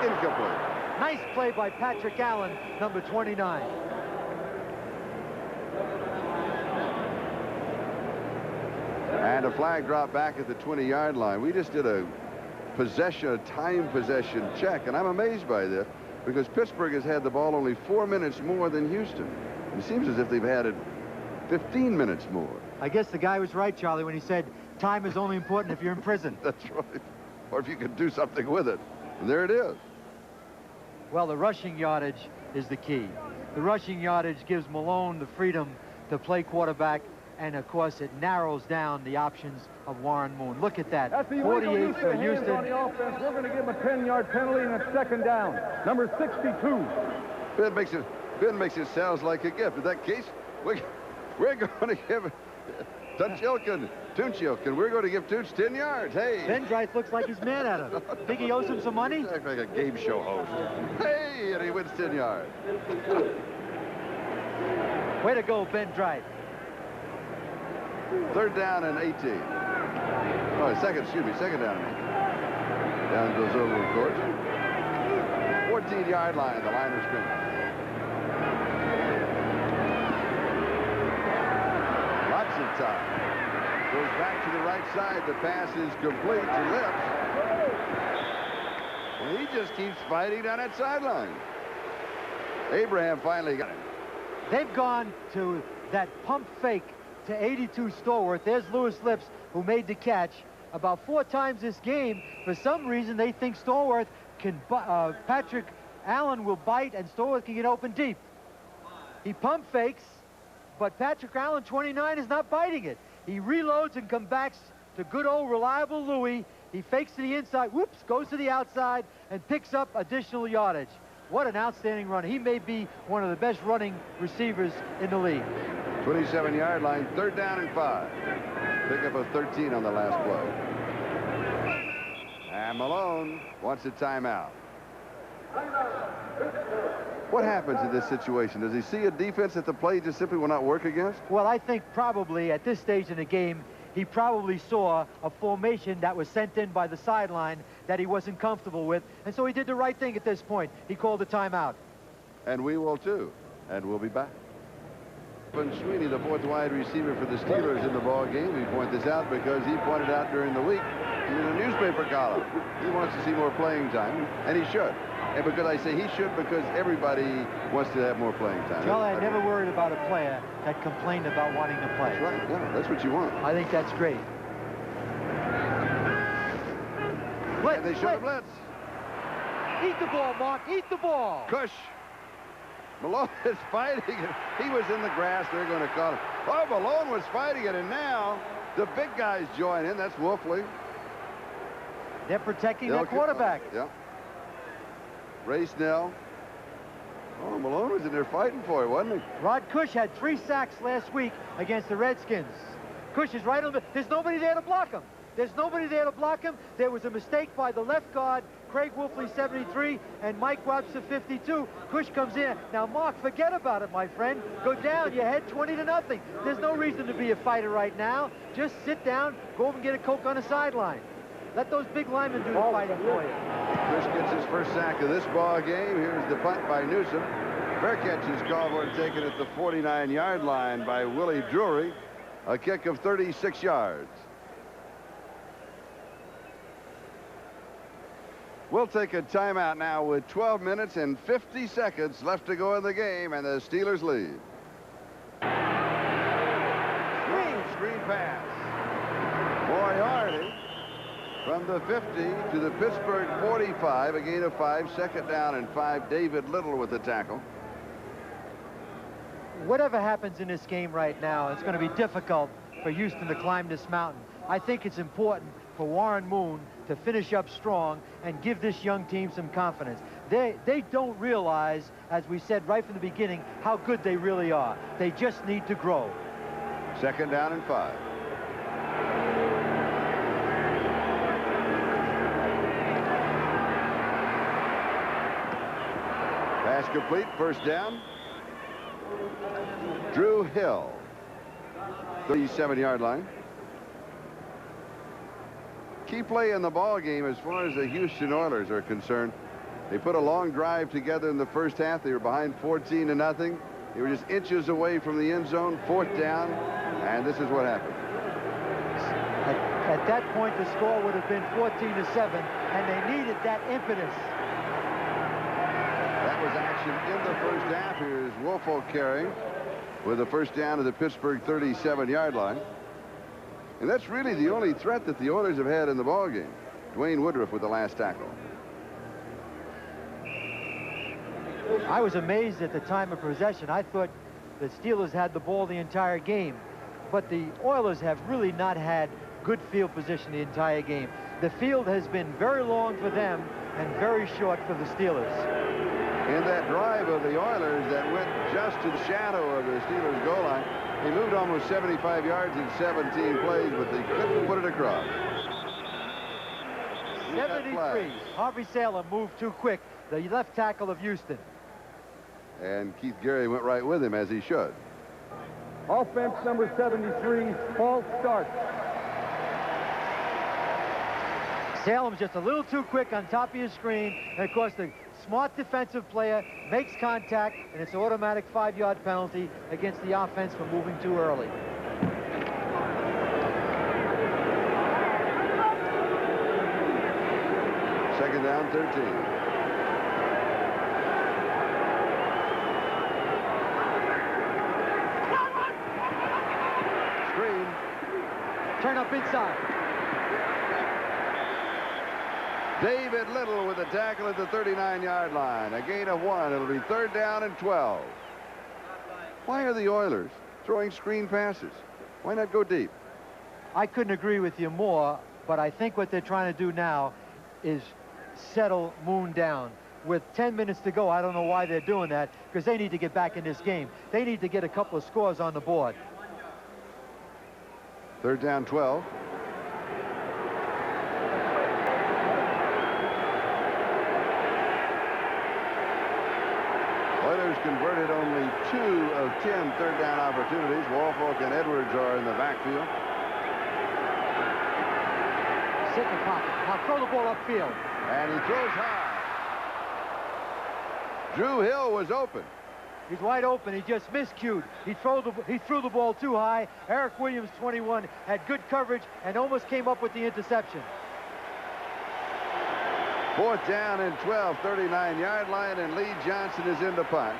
Incomplete. Nice play by Patrick Allen, number 29. And a flag drop back at the 20-yard line. We just did a time possession check, and I'm amazed by this because Pittsburgh has had the ball only 4 minutes more than Houston. It seems as if they've had it 15 minutes more. I guess the guy was right, Charlie, when he said time is only important if you're in prison. That's right. Or if you can do something with it. And there it is. Well, the rushing yardage is the key. The rushing yardage gives Malone the freedom to play quarterback, and of course it narrows down the options of Warren Moon. Look at that. That's the 48 for Houston. On the offense. We're going to give him a 10-yard penalty, and it's second down. Number 62. Ben makes it sound like a gift. In that case, we're going to give Tunchilkin, we're going to give Tooch 10 yards. Hey. Ben Dreith looks like he's mad at him. Think he owes him some money? Like a game show host. Hey, and he wins 10 yards. Way to go, Ben Dreith. Third down and 18. Oh, second down and 18. Down goes over, of course. 14-yard line, the line of scrimmage. Lots of time. Goes back to the right side. The pass is complete to Lips. And he just keeps fighting down that sideline. Abraham finally got him. They've gone to that pump fake to 82 Stallworth. There's Lewis Lips, who made the catch about 4 times this game. For some reason, they think Stallworth can, Patrick Allen will bite, and Stallworth can get open deep. He pump fakes, but Patrick Allen, 29, is not biting it. He reloads and comes back to good old reliable Louis. He fakes to the inside, whoops, goes to the outside, and picks up additional yardage. What an outstanding run. He may be one of the best running receivers in the league. 27-yard line, third down and 5. Pick up a 13 on the last play. And Malone wants a timeout. What happens in this situation? Does he see a defense that the play just simply will not work against? Well, I think probably at this stage in the game, he probably saw a formation that was sent in by the sideline that he wasn't comfortable with, and so he did the right thing at this point. He called a timeout. And we will too. And we'll be back. Sweeney, the 4th wide receiver for the Steelers in the ball game. We point this out because he pointed out during the week in a newspaper column he wants to see more playing time, and he should. And because I say he should, because everybody wants to have more playing time. Charlie, I never worried about a player that complained about wanting to play. That's right. Yeah, that's what you want. I think that's great. Blitz, and they show the blitz. Eat the ball, Mark. Eat the ball. Cush. Malone is fighting it. He was in the grass. They're going to call it. Oh, Malone was fighting it, and now the big guys join in. That's Wolfley. They're protecting their quarterback. Yeah. Ray Snell. Oh, Malone was in there fighting for it, wasn't he? Rod Cush had 3 sacks last week against the Redskins. Cush is right on the... There's nobody there to block him. There's nobody there to block him. There was a mistake by the left guard, Craig Wolfley, 73, and Mike Webster, 52. Cush comes in. Now, Mark, forget about it, my friend. Go down. You're ahead 20-0. There's no reason to be a fighter right now. Just sit down, go over and get a Coke on the sideline. Let those big linemen do the fighting for you. Cush gets his first sack of this ball game. Here's the punt by Newsom. Fair catch is called for and taken at the 49-yard line by Willie Drury. A kick of 36 yards. We'll take a timeout now with 12 minutes and 50 seconds left to go in the game, and the Steelers lead. Screen pass. Moriarty from the 50 to the Pittsburgh 45, a gain of 5, 2nd down and 5. David Little with the tackle. Whatever happens in this game right now, it's going to be difficult for Houston to climb this mountain. I think it's important for Warren Moon to finish up strong and give this young team some confidence. They don't realize, as we said right from the beginning, how good they really are. They just need to grow. 2nd down and 5. Pass complete, 1st down. Drew Hill, 37-yard line. Key play in the ball game as far as the Houston Oilers are concerned. They put a long drive together in the first half. They were behind 14-0. They were just inches away from the end zone, 4th down, and this is what happened. At that point, the score would have been 14-7, and they needed that impetus. That was action in the first half. Here's Woolfolk carrying with a 1st down to the Pittsburgh 37-yard line. And that's really the only threat that the Oilers have had in the ballgame. Dwayne Woodruff with the last tackle. I was amazed at the time of possession. I thought the Steelers had the ball the entire game, but the Oilers have really not had good field position the entire game. The field has been very long for them and very short for the Steelers. In that drive of the Oilers that went just to the shadow of the Steelers goal line, they moved almost 75 yards in 17 plays, but they couldn't put it across. 73. Harvey Salem moved too quick, the left tackle of Houston. And Keith Gary went right with him, as he should. Offense number 73, false start. Salem's just a little too quick on top of his screen, and of course the smart defensive player makes contact, and it's an automatic 5-yard penalty against the offense for moving too early. Second down, 13. Turn up inside. David Little with a tackle at the 39-yard line. A gain of 1. It'll be 3rd down and 12. Why are the Oilers throwing screen passes? Why not go deep? I couldn't agree with you more, but I think what they're trying to do now is settle Moon down. With 10 minutes to go, I don't know why they're doing that, because they need to get back in this game. They need to get a couple of scores on the board. 3rd down, 12. Oilers converted only 2 of 10 third down opportunities. Woolfolk and Edwards are in the backfield. Sit in the pocket. Now throw the ball upfield. And he throws high. Drew Hill was open. He's wide open. He just miscued. He threw the ball too high. Eric Williams, 21, had good coverage and almost came up with the interception. 4th down and 12, 39-yard line, and Lee Johnson is in the punt.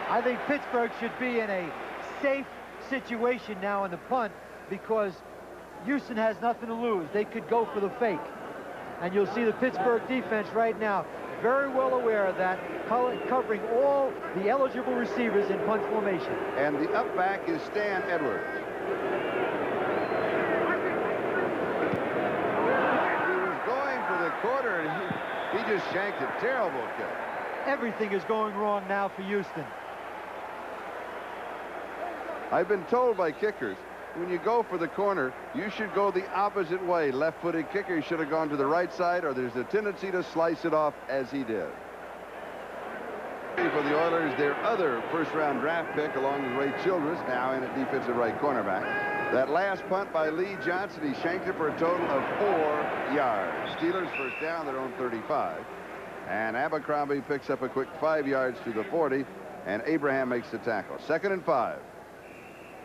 I think Pittsburgh should be in a safe situation now in the punt because Houston has nothing to lose. They could go for the fake. And you'll see the Pittsburgh defense right now very well aware of that, covering all the eligible receivers in punt formation. And the up back is Stan Edwards. He was going for the quarter, and he just shanked a terrible kick. Everything is going wrong now for Houston. I've been told by kickers, when you go for the corner, you should go the opposite way. Left-footed kicker should have gone to the right side, or there's a tendency to slice it off, as he did. For the Oilers, their other first-round draft pick, along with Ray Childress, now in at defensive right cornerback. That last punt by Lee Johnson, he shanked it for a total of 4 yards. Steelers first down, their own 35. And Abercrombie picks up a quick 5 yards to the 40, and Abraham makes the tackle. 2nd and 5.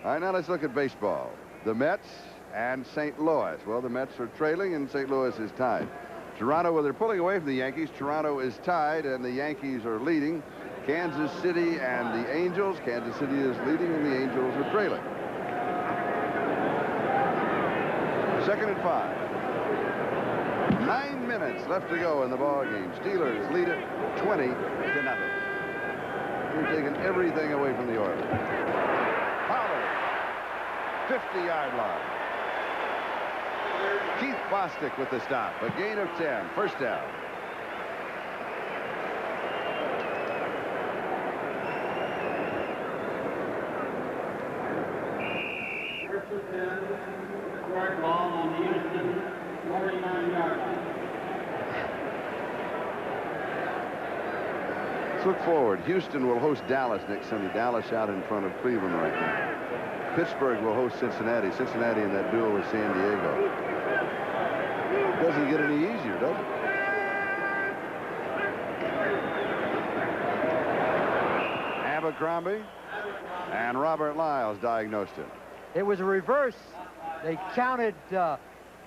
All right, now let's look at baseball. The Mets and St. Louis. Well, the Mets are trailing and St. Louis is tied. Toronto, well, they're pulling away from the Yankees. Toronto is tied and the Yankees are leading. Kansas City and the Angels. Kansas City is leading and the Angels are trailing. 2nd and 5. 9 minutes left to go in the ball game. Steelers lead it 20-0. They're taking everything away from the Oilers. Pollard, 50-yard line. Keith Bostic with the stop. A gain of 10. First down. First and 10. Short ball on the Houston 49-yard line. Let's look forward. Houston will host Dallas next Sunday. Dallas out in front of Cleveland right now. Pittsburgh will host Cincinnati. Cincinnati in that duel with San Diego. Doesn't get any easier, does it? Abercrombie and Robert Lyles diagnosed him. It was a reverse. They counted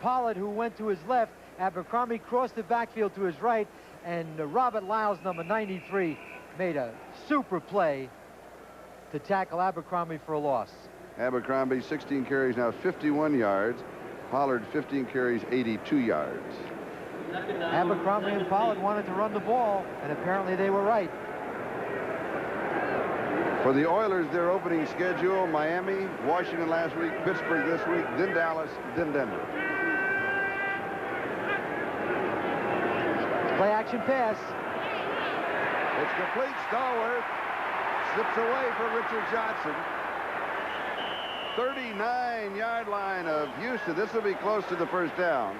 Pollard, who went to his left. Abercrombie crossed the backfield to his right, and Robert Lyles, number 93, made a super play to tackle Abercrombie for a loss. Abercrombie, 16 carries, now 51 yards. Pollard, 15 carries, 82 yards. Abercrombie and Pollard wanted to run the ball, and apparently they were right. For the Oilers, their opening schedule: Miami, Washington last week, Pittsburgh this week, then Dallas, then Denver. Play action pass. It's complete. Stallworth slips away from Richard Johnson. 39-yard line of Houston. This will be close to the first down.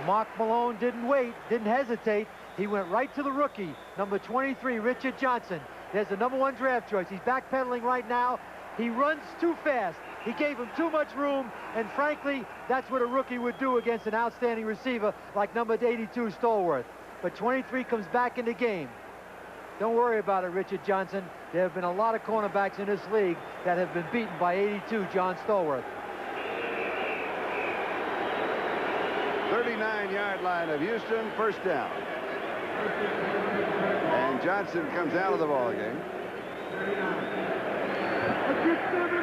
Mark Malone didn't wait, didn't hesitate. He went right to the rookie, number 23, Richard Johnson. There's the number 1 draft choice. He's backpedaling right now. He runs too fast. He gave him too much room, and frankly, that's what a rookie would do against an outstanding receiver like number 82, Stallworth. But 23 comes back in the game. Don't worry about it, Richard Johnson. There have been a lot of cornerbacks in this league that have been beaten by 82, John Stallworth. 39-yard line of Houston, first down. And Johnson comes out of the ball game.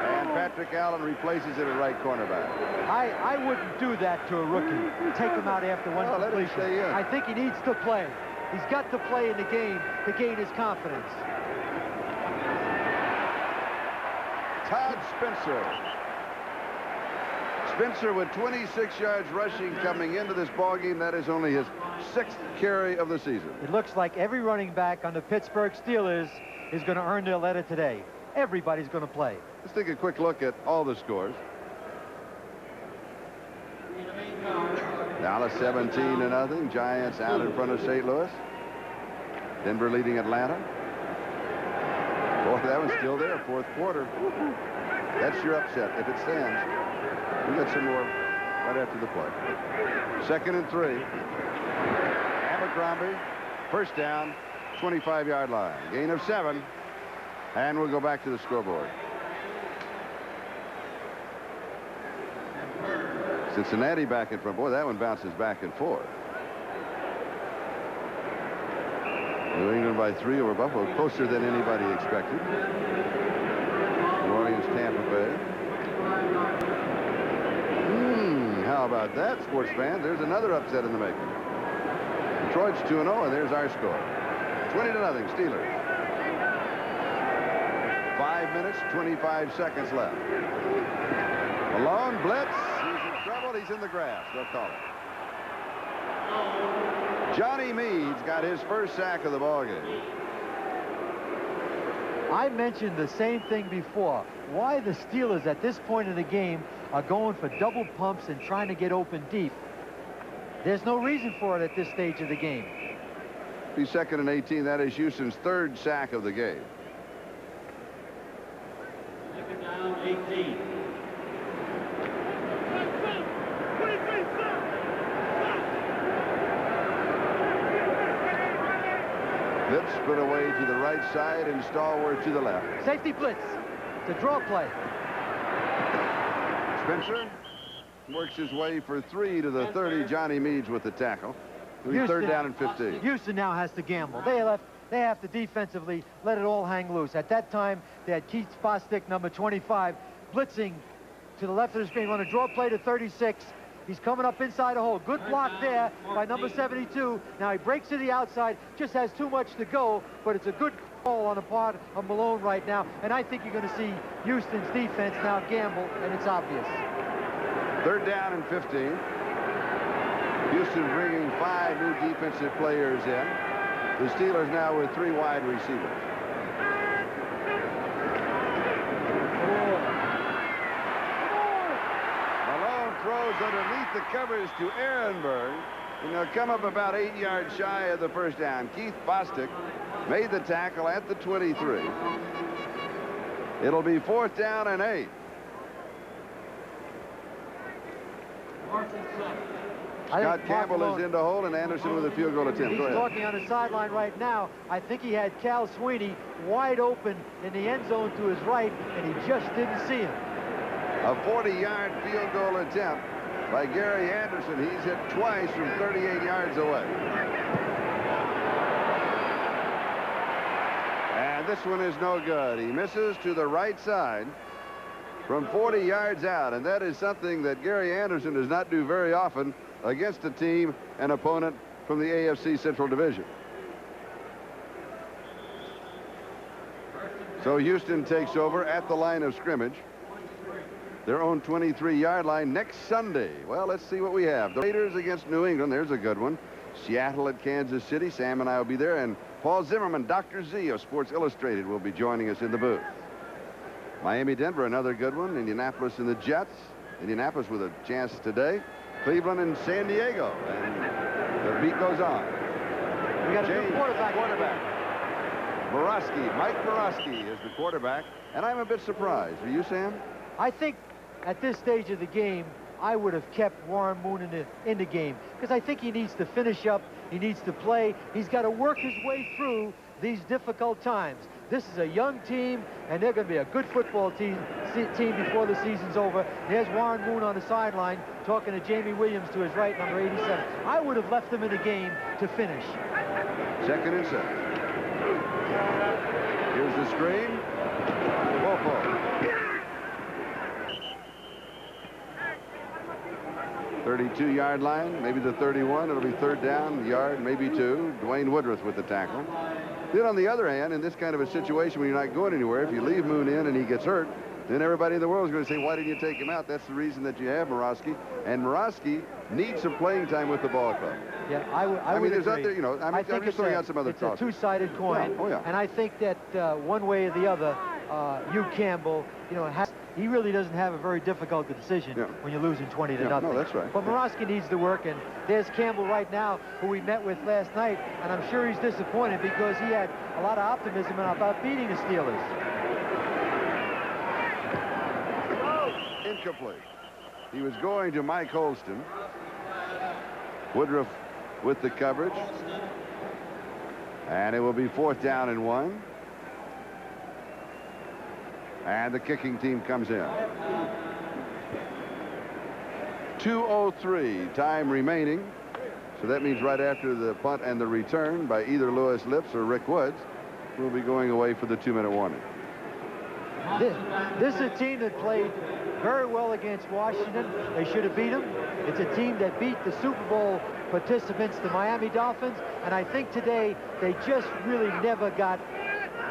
And Patrick Allen replaces it at right cornerback. I wouldn't do that to a rookie. Take him out after one completion. Let him stay in. I think he needs to play. He's got to play in the game to gain his confidence. Todd Spencer. Spencer with 26 yards rushing coming into this ballgame. That is only his 6th carry of the season. It looks like every running back on the Pittsburgh Steelers is going to earn their letter today. Everybody's going to play. Let's take a quick look at all the scores. Dallas 17-0. Giants out in front of St. Louis. Denver leading Atlanta. Boy, that one's still there. 4th quarter. That's your upset if it stands. We'll get some more right after the play. 2nd and 3. Abercrombie, first down, 25-yard line. Gain of 7. And we'll go back to the scoreboard. Cincinnati back in front. Boy, that one bounces back and forth. New England by 3 over Buffalo, closer than anybody expected. New Orleans, Tampa Bay. How about that, sports fans? There's another upset in the making. Detroit's 2-0, and there's our score. 20-0 Steelers. 5 minutes, 25 seconds left. Malone blitz. He's in trouble. He's in the grass. They'll call it. Johnny Meade's got his first sack of the ballgame. I mentioned the same thing before. Why the Steelers at this point in the game are going for double pumps and trying to get open deep. There's no reason for it at this stage of the game. Be 2nd and 18. That is Houston's 3rd sack of the game. 2nd down, 18. Blitz split away to the right side and Stallworth to the left. Safety blitz. It's a draw play. Spencer works his way for 3 to the 30. Johnny Meads with the tackle. Third down and 15. Houston now has to gamble. They have to defensively let it all hang loose. At that time, they had Keith Bostic, number 25, blitzing to the left of the screen. On a draw play to 36. He's coming up inside the hole. Good block there by number 72. Now he breaks to the outside. Just has too much to go, but it's a good call on the part of Malone right now. And I think you're going to see Houston's defense now gamble, and it's obvious. Third down and 15. Houston bringing 5 new defensive players in. The Steelers now with 3 wide receivers. Malone throws underneath the covers to Ehrenberg, and they'll come up about 8 yards shy of the first down. Keith Bostic made the tackle at the 23. It'll be 4th down and 8. Scott Campbell is in to hold, and Anderson with a field goal attempt. He's talking on the sideline right now. I think he had Cal Sweeney wide open in the end zone to his right, and he just didn't see him. A 40-yard field goal attempt by Gary Anderson. He's hit twice from 38 yards away. And this one is no good. He misses to the right side from 40 yards out, and that is something that Gary Anderson does not do very often against a team, an opponent from the AFC Central Division. So Houston takes over at the line of scrimmage, their own 23-yard line next Sunday. Well, let's see what we have. The Raiders against New England. There's a good one. Seattle at Kansas City. Sam and I will be there, and Paul Zimmerman, Dr. Z of Sports Illustrated, will be joining us in the booth. Miami, Denver, another good one. Indianapolis and the Jets. Indianapolis with a chance today. Cleveland and San Diego. And the beat goes on. We got a new quarterback. Mike Borowski is the quarterback. And I'm a bit surprised. Are you, Sam? I think at this stage of the game, I would have kept Warren Moon in the game, because I think he needs to finish up. He needs to play. He's got to work his way through these difficult times. This is a young team, and they're going to be a good football team before the season's over. There's Warren Moon on the sideline talking to Jamie Williams to his right, number 87. I would have left him in the game to finish. 2nd and 7. Here's the screen. Wolfo. 32-yard line, maybe the 31. It'll be 3rd down, yard, maybe 2. Dwayne Woodruff with the tackle. Then on the other hand, in this kind of a situation when you're not going anywhere, if you leave Moon in and he gets hurt, then everybody in the world is going to say, why didn't you take him out? That's the reason that you have Borowski. And Borowski needs some playing time with the ball club. Yeah, I mean, there's agree. other, I'm just throwing out some other thoughts. thoughts. It's a two-sided coin. Yeah. Oh, yeah. And I think that one way or the other, Hugh Campbell, he really doesn't have a very difficult decision when you're losing 20 to nothing. No, that's right. But Borowski needs to work, and there's Campbell right now, who we met with last night, and I'm sure he's disappointed because he had a lot of optimism about beating the Steelers. Incomplete. He was going to Mike Holston. Woodruff with the coverage. And it will be 4th down and 1. And the kicking team comes in. 2:03 time remaining. So that means right after the punt and the return by either Lewis Lips or Rick Woods, we'll be going away for the 2-minute warning. This is a team that played very well against Washington. They should have beat them. It's a team that beat the Super Bowl participants, the Miami Dolphins, and I think today they just really never got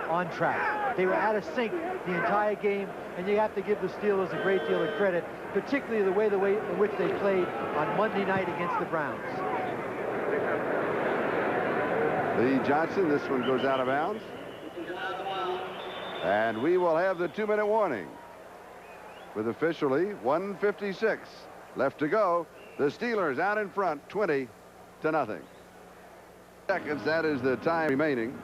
on track. They were out of sync the entire game, and you have to give the Steelers a great deal of credit, particularly the way in which they played on Monday night against the Browns. Lee Johnson, this one goes out of bounds. And we will have the 2-minute warning with officially 1:56 left to go. The Steelers out in front, 20-0. Seconds, that is the time remaining.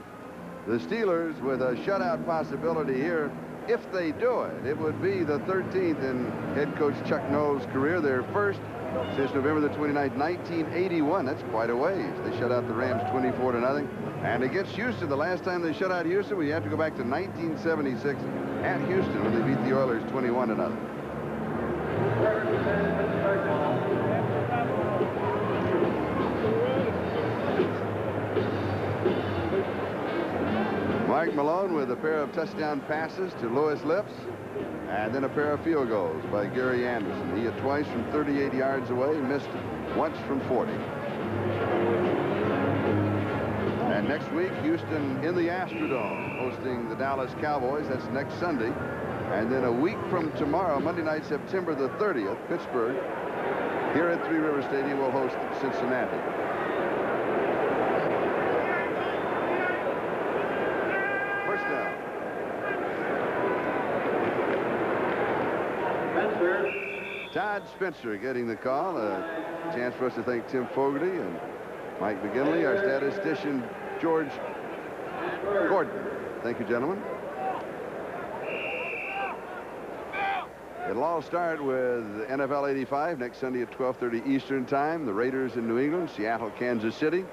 The Steelers with a shutout possibility here. If they do it, it would be the 13th in head coach Chuck Noll's career, their first since November the 29th, 1981. That's quite a ways. They shut out the Rams 24-0. And against Houston, the last time they shut out Houston, we have to go back to 1976 at Houston when they beat the Oilers 21-0. Pittsburgh ball. Mike Malone with a pair of touchdown passes to Louis Lips, and then a pair of field goals by Gary Anderson. He hit twice from 38 yards away, missed once from 40. And next week, Houston in the Astrodome, hosting the Dallas Cowboys. That's next Sunday. And then a week from tomorrow, Monday night, September the 30th, Pittsburgh, here at Three River Stadium, will host Cincinnati. First down. Spencer. Todd Spencer getting the call. A chance for us to thank Tim Fogarty and Mike McGinley, our statistician, George Gordon. Thank you, gentlemen. It'll all start with NFL 85 next Sunday at 12:30 Eastern Time. The Raiders in New England, Seattle, Kansas City,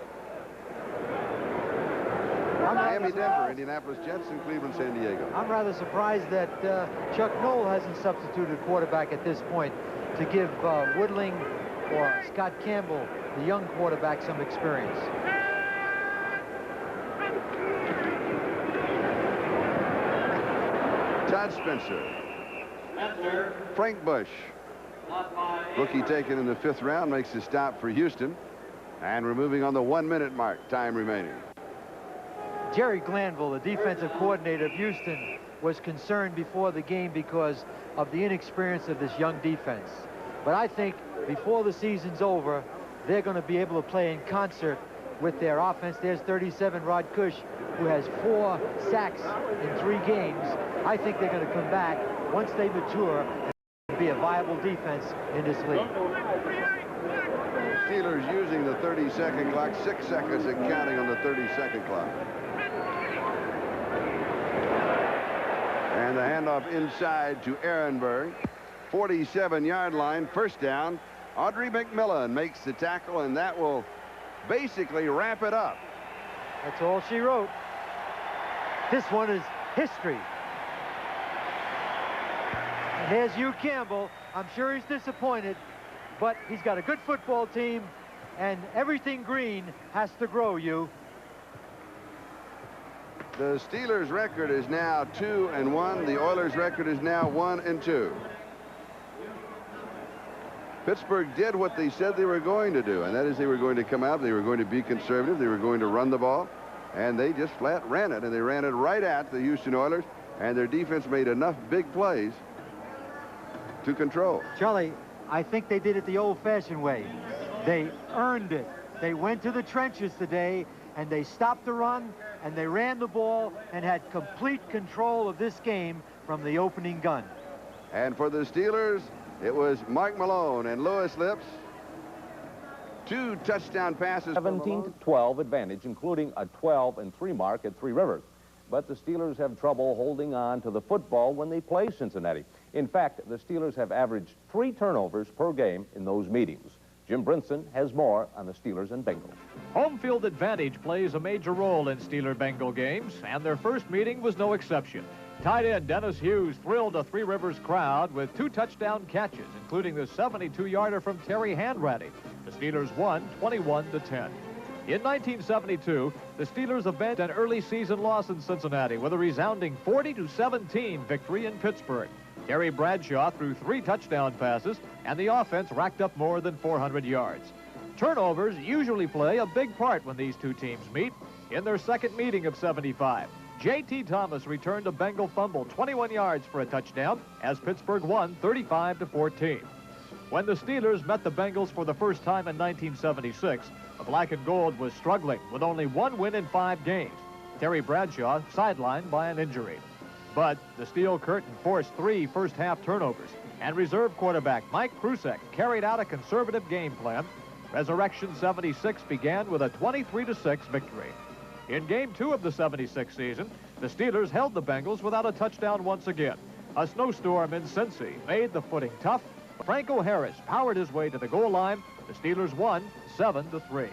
Miami, Denver, Indianapolis Jets, and Cleveland, San Diego. I'm rather surprised that Chuck Noll hasn't substituted quarterback at this point to give Woodling or Scott Campbell, the young quarterback, some experience. Todd Spencer. Frank Bush, rookie taken in the 5th round, makes a stop for Houston. And we're moving on the 1-minute mark, time remaining. Jerry Glanville, the defensive coordinator of Houston, was concerned before the game because of the inexperience of this young defense. But I think before the season's over, they're going to be able to play in concert with their offense. There's 37, Rod Cush, who has 4 sacks in 3 games. I think they're going to come back once they mature and be a viable defense in this league. Steelers using the 30-second clock, 6 seconds and counting on the 30-second clock. And the handoff inside to Ehrenberg. 47-yard line, first down. Audrey McMillan makes the tackle, and that will basically wrap it up. That's all she wrote. This one is history. And there's Hugh Campbell. I'm sure he's disappointed, but he's got a good football team, and everything green has to grow, Hugh. The Steelers' record is now 2-1. The Oilers' record is now 1-2. Pittsburgh did what they said they were going to do, and that is they were going to come out, they were going to be conservative, they were going to run the ball, and they just flat ran it, and they ran it right at the Houston Oilers, and their defense made enough big plays to control. Charlie, I think they did it the old-fashioned way. They earned it. They went to the trenches today, and they stopped the run, and they ran the ball and had complete control of this game from the opening gun. And for the Steelers, it was Mike Malone and Louis Lips. 2 touchdown passes. 17-12 advantage, including a 12-3 mark at Three Rivers. But the Steelers have trouble holding on to the football when they play Cincinnati. In fact, the Steelers have averaged 3 turnovers per game in those meetings. Jim Brinson has more on the Steelers and Bengals. Home field advantage plays a major role in Steeler-Bengal games, and their first meeting was no exception. Tight end Dennis Hughes thrilled a Three Rivers crowd with 2 touchdown catches, including the 72-yarder from Terry Hanratty. The Steelers won 21-10. In 1972, the Steelers avenged an early season loss in Cincinnati with a resounding 40-17 victory in Pittsburgh. Terry Bradshaw threw 3 touchdown passes, and the offense racked up more than 400 yards. Turnovers usually play a big part when these two teams meet. In their second meeting of 75, J.T. Thomas returned a Bengal fumble 21 yards for a touchdown as Pittsburgh won 35-14. When the Steelers met the Bengals for the first time in 1976, the Black and Gold was struggling with only 1 win in 5 games. Terry Bradshaw sidelined by an injury. But the Steel Curtain forced 3 first-half turnovers, and reserve quarterback Mike Krusek carried out a conservative game plan. Resurrection 76 began with a 23-6 victory. In Game 2 of the 76 season, the Steelers held the Bengals without a touchdown once again. A snowstorm in Cincy made the footing tough. Franco Harris powered his way to the goal line. The Steelers won 7-3.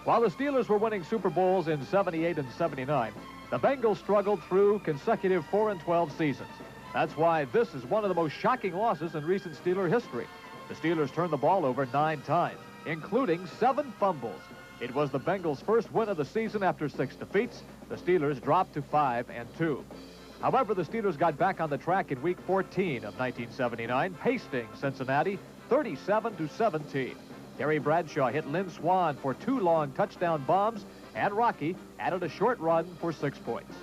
While the Steelers were winning Super Bowls in 78 and 79, the Bengals struggled through consecutive 4-12 seasons. That's why this is one of the most shocking losses in recent Steeler history. The Steelers turned the ball over 9 times, including 7 fumbles. It was the Bengals' first win of the season after 6 defeats. The Steelers dropped to 5-2. However, the Steelers got back on the track in Week 14 of 1979, pasting Cincinnati 37-17. Terry Bradshaw hit Lynn Swann for 2 long touchdown bombs, and Rocky added a short run for 6 points.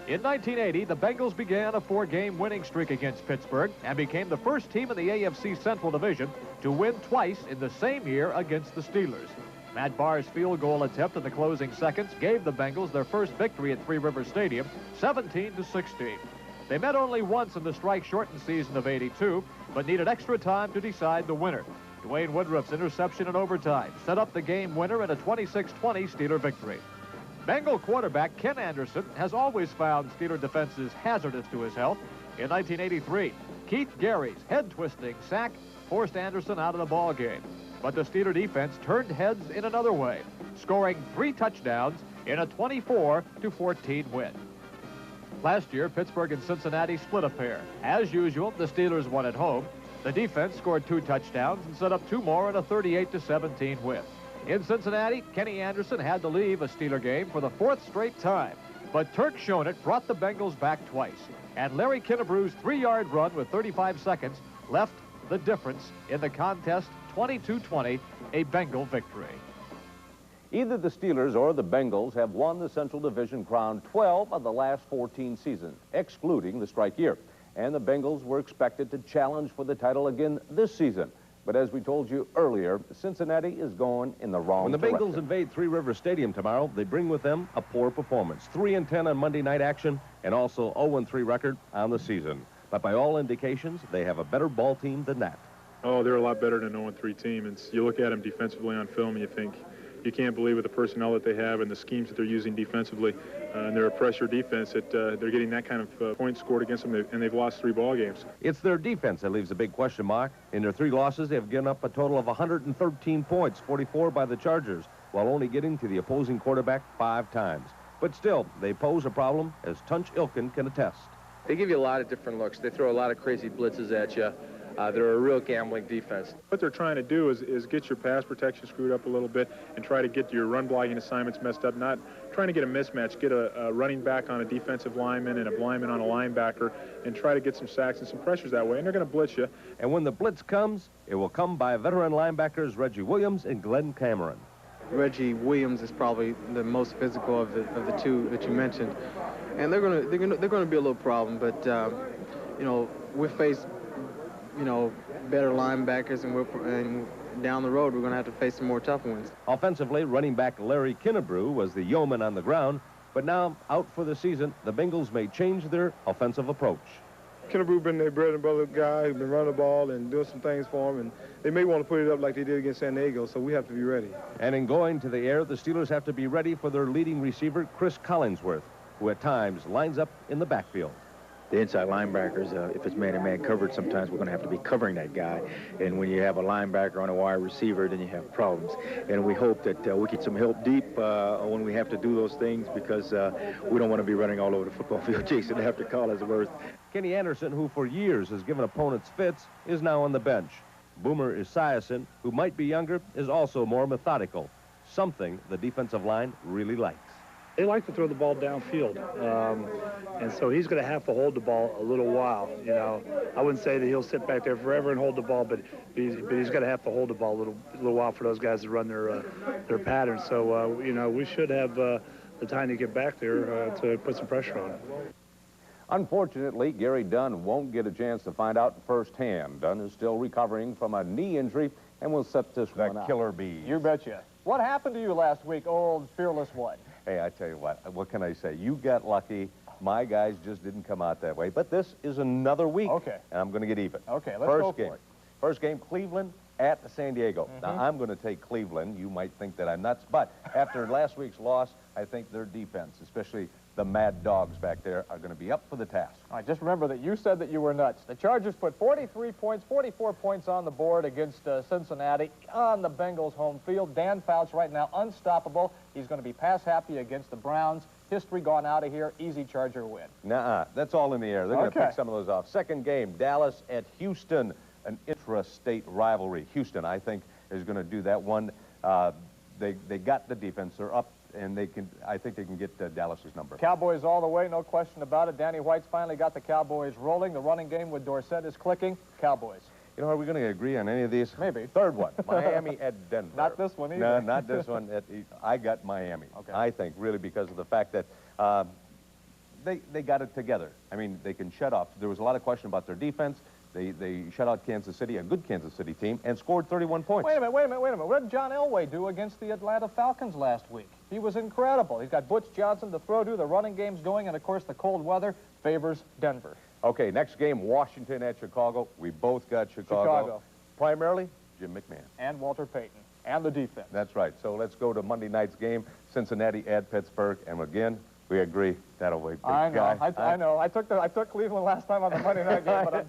In 1980, the Bengals began a 4-game winning streak against Pittsburgh and became the first team in the AFC Central Division to win twice in the same year against the Steelers. Matt Barr's field goal attempt in the closing seconds gave the Bengals their first victory at Three Rivers Stadium, 17-16. They met only once in the strike-shortened season of '82, but needed extra time to decide the winner. Dwayne Woodruff's interception in overtime set up the game winner in a 26-20 Steeler victory. Bengal quarterback Ken Anderson has always found Steeler defenses hazardous to his health. In 1983, Keith Gary's head-twisting sack forced Anderson out of the ball game. But the Steeler defense turned heads in another way, scoring 3 touchdowns in a 24-14 win. Last year, Pittsburgh and Cincinnati split a pair. As usual, the Steelers won at home. The defense scored 2 touchdowns and set up 2 more in a 38-17 win. In Cincinnati, Kenny Anderson had to leave a Steeler game for the 4th straight time. But Turk Schonert brought the Bengals back twice. And Larry Kinnebrew's 3-yard run with 35 seconds left the difference in the contest, 22-20, a Bengal victory. Either the Steelers or the Bengals have won the Central Division crown 12 of the last 14 seasons, excluding the strike year. And the Bengals were expected to challenge for the title again this season. But as we told you earlier, Cincinnati is going in the wrong direction. When the Bengals invade Three Rivers Stadium tomorrow, they bring with them a poor performance. 3-10 on Monday night action, and also 0-3 record on the season. But by all indications, they have a better ball team than that. Oh, they're a lot better than an 0-3 team. And you look at them defensively on film, and you think, you can't believe with the personnel that they have and the schemes that they're using defensively. And they're a pressure defense that they're getting that kind of points scored against them, and they've lost 3 ball games. It's their defense that leaves a big question mark. In their 3 losses, they have given up a total of 113 points, 44 by the Chargers, while only getting to the opposing quarterback 5 times. But still, they pose a problem, as Tunch Ilkin can attest. They give you a lot of different looks. They throw a lot of crazy blitzes at you. They're a real gambling defense. What they're trying to do is get your pass protection screwed up a little bit and try to get your run blocking assignments messed up, not trying to get a mismatch, get a running back on a defensive lineman and a lineman on a linebacker and try to get some sacks and some pressures that way, and they're going to blitz you. And when the blitz comes, it will come by veteran linebackers Reggie Williams and Glenn Cameron. Reggie Williams is probably the most physical of the 2 that you mentioned, and they're going to be a little problem. But you know, we face better linebackers, and down the road we're going to have to face some more tough ones. Offensively, running back Larry Kinnebrew was the yeoman on the ground, but now out for the season, the Bengals may change their offensive approach. Kinnebrew been their bread and butter guy, who's been running the ball and doing some things for them, and they may want to put it up like they did against San Diego, so we have to be ready. And in going to the air, the Steelers have to be ready for their leading receiver, Chris Collinsworth, who at times lines up in the backfield. The inside linebackers, if it's man-to-man coverage, sometimes we're going to have to be covering that guy. And when you have a linebacker on a wide receiver, then you have problems. And we hope that we get some help deep when we have to do those things, because we don't want to be running all over the football field chasing after Collinsworth. Kenny Anderson, who for years has given opponents fits, is now on the bench. Boomer Esiason, who might be younger, is also more methodical, something the defensive line really likes. They like to throw the ball downfield, and so he's going to have to hold the ball a little while. You know, I wouldn't say that he'll sit back there forever and hold the ball, but he's going to have to hold the ball a little while for those guys to run their patterns. So you know, we should have the time to get back there to put some pressure on him. Unfortunately, Gary Dunn won't get a chance to find out firsthand. Dunn is still recovering from a knee injury, and will set this one out. Killer bee. You betcha. What happened to you last week, old Fearless One? Hey, I tell you what can I say? You got lucky. My guys just didn't come out that way. But this is another week. Okay. And I'm going to get even. Okay, let's go for it. First game, Cleveland at San Diego. Now, I'm going to take Cleveland. You might think that I'm nuts. But after last week's loss, I think their defense, especially the Mad Dogs back there, are going to be up for the task. All right, just remember that you said that you were nuts. The Chargers put 44 points on the board against Cincinnati on the Bengals' home field. Dan Fouts right now unstoppable. He's going to be pass happy against the Browns. history gone out of here, easy Charger win. Nuh-uh. That's all in the air. They're going to pick some of those off. Second game, Dallas at Houston, an intra-state rivalry. Houston, I think, is going to do that one. They got the defense. They're up, and I think they can get Dallas's number. Cowboys all the way, no question about it. Danny White's finally got the Cowboys rolling. The running game with Dorsett is clicking. Cowboys. You know, are we going to agree on any of these? Maybe. Third one, Miami at Denver. Not this one either. No, not this one. I got Miami. Okay. I think, really, because of the fact that they got it together. I mean, they can shut off. There was a lot of question about their defense. They shut out Kansas City, a good Kansas City team, and scored 31 points. Wait a minute. What did John Elway do against the Atlanta Falcons last week? He was incredible. He's got Butch Johnson to throw to, the running game's going, and, of course, the cold weather favors Denver. Okay, next game, Washington at Chicago. We both got Chicago. Primarily, Jim McMahon. And Walter Payton. And the defense. That's right. So let's go to Monday night's game, Cincinnati at Pittsburgh. And again, we agree that'll be a big guy. I know. I took Cleveland last time on the Monday night game, but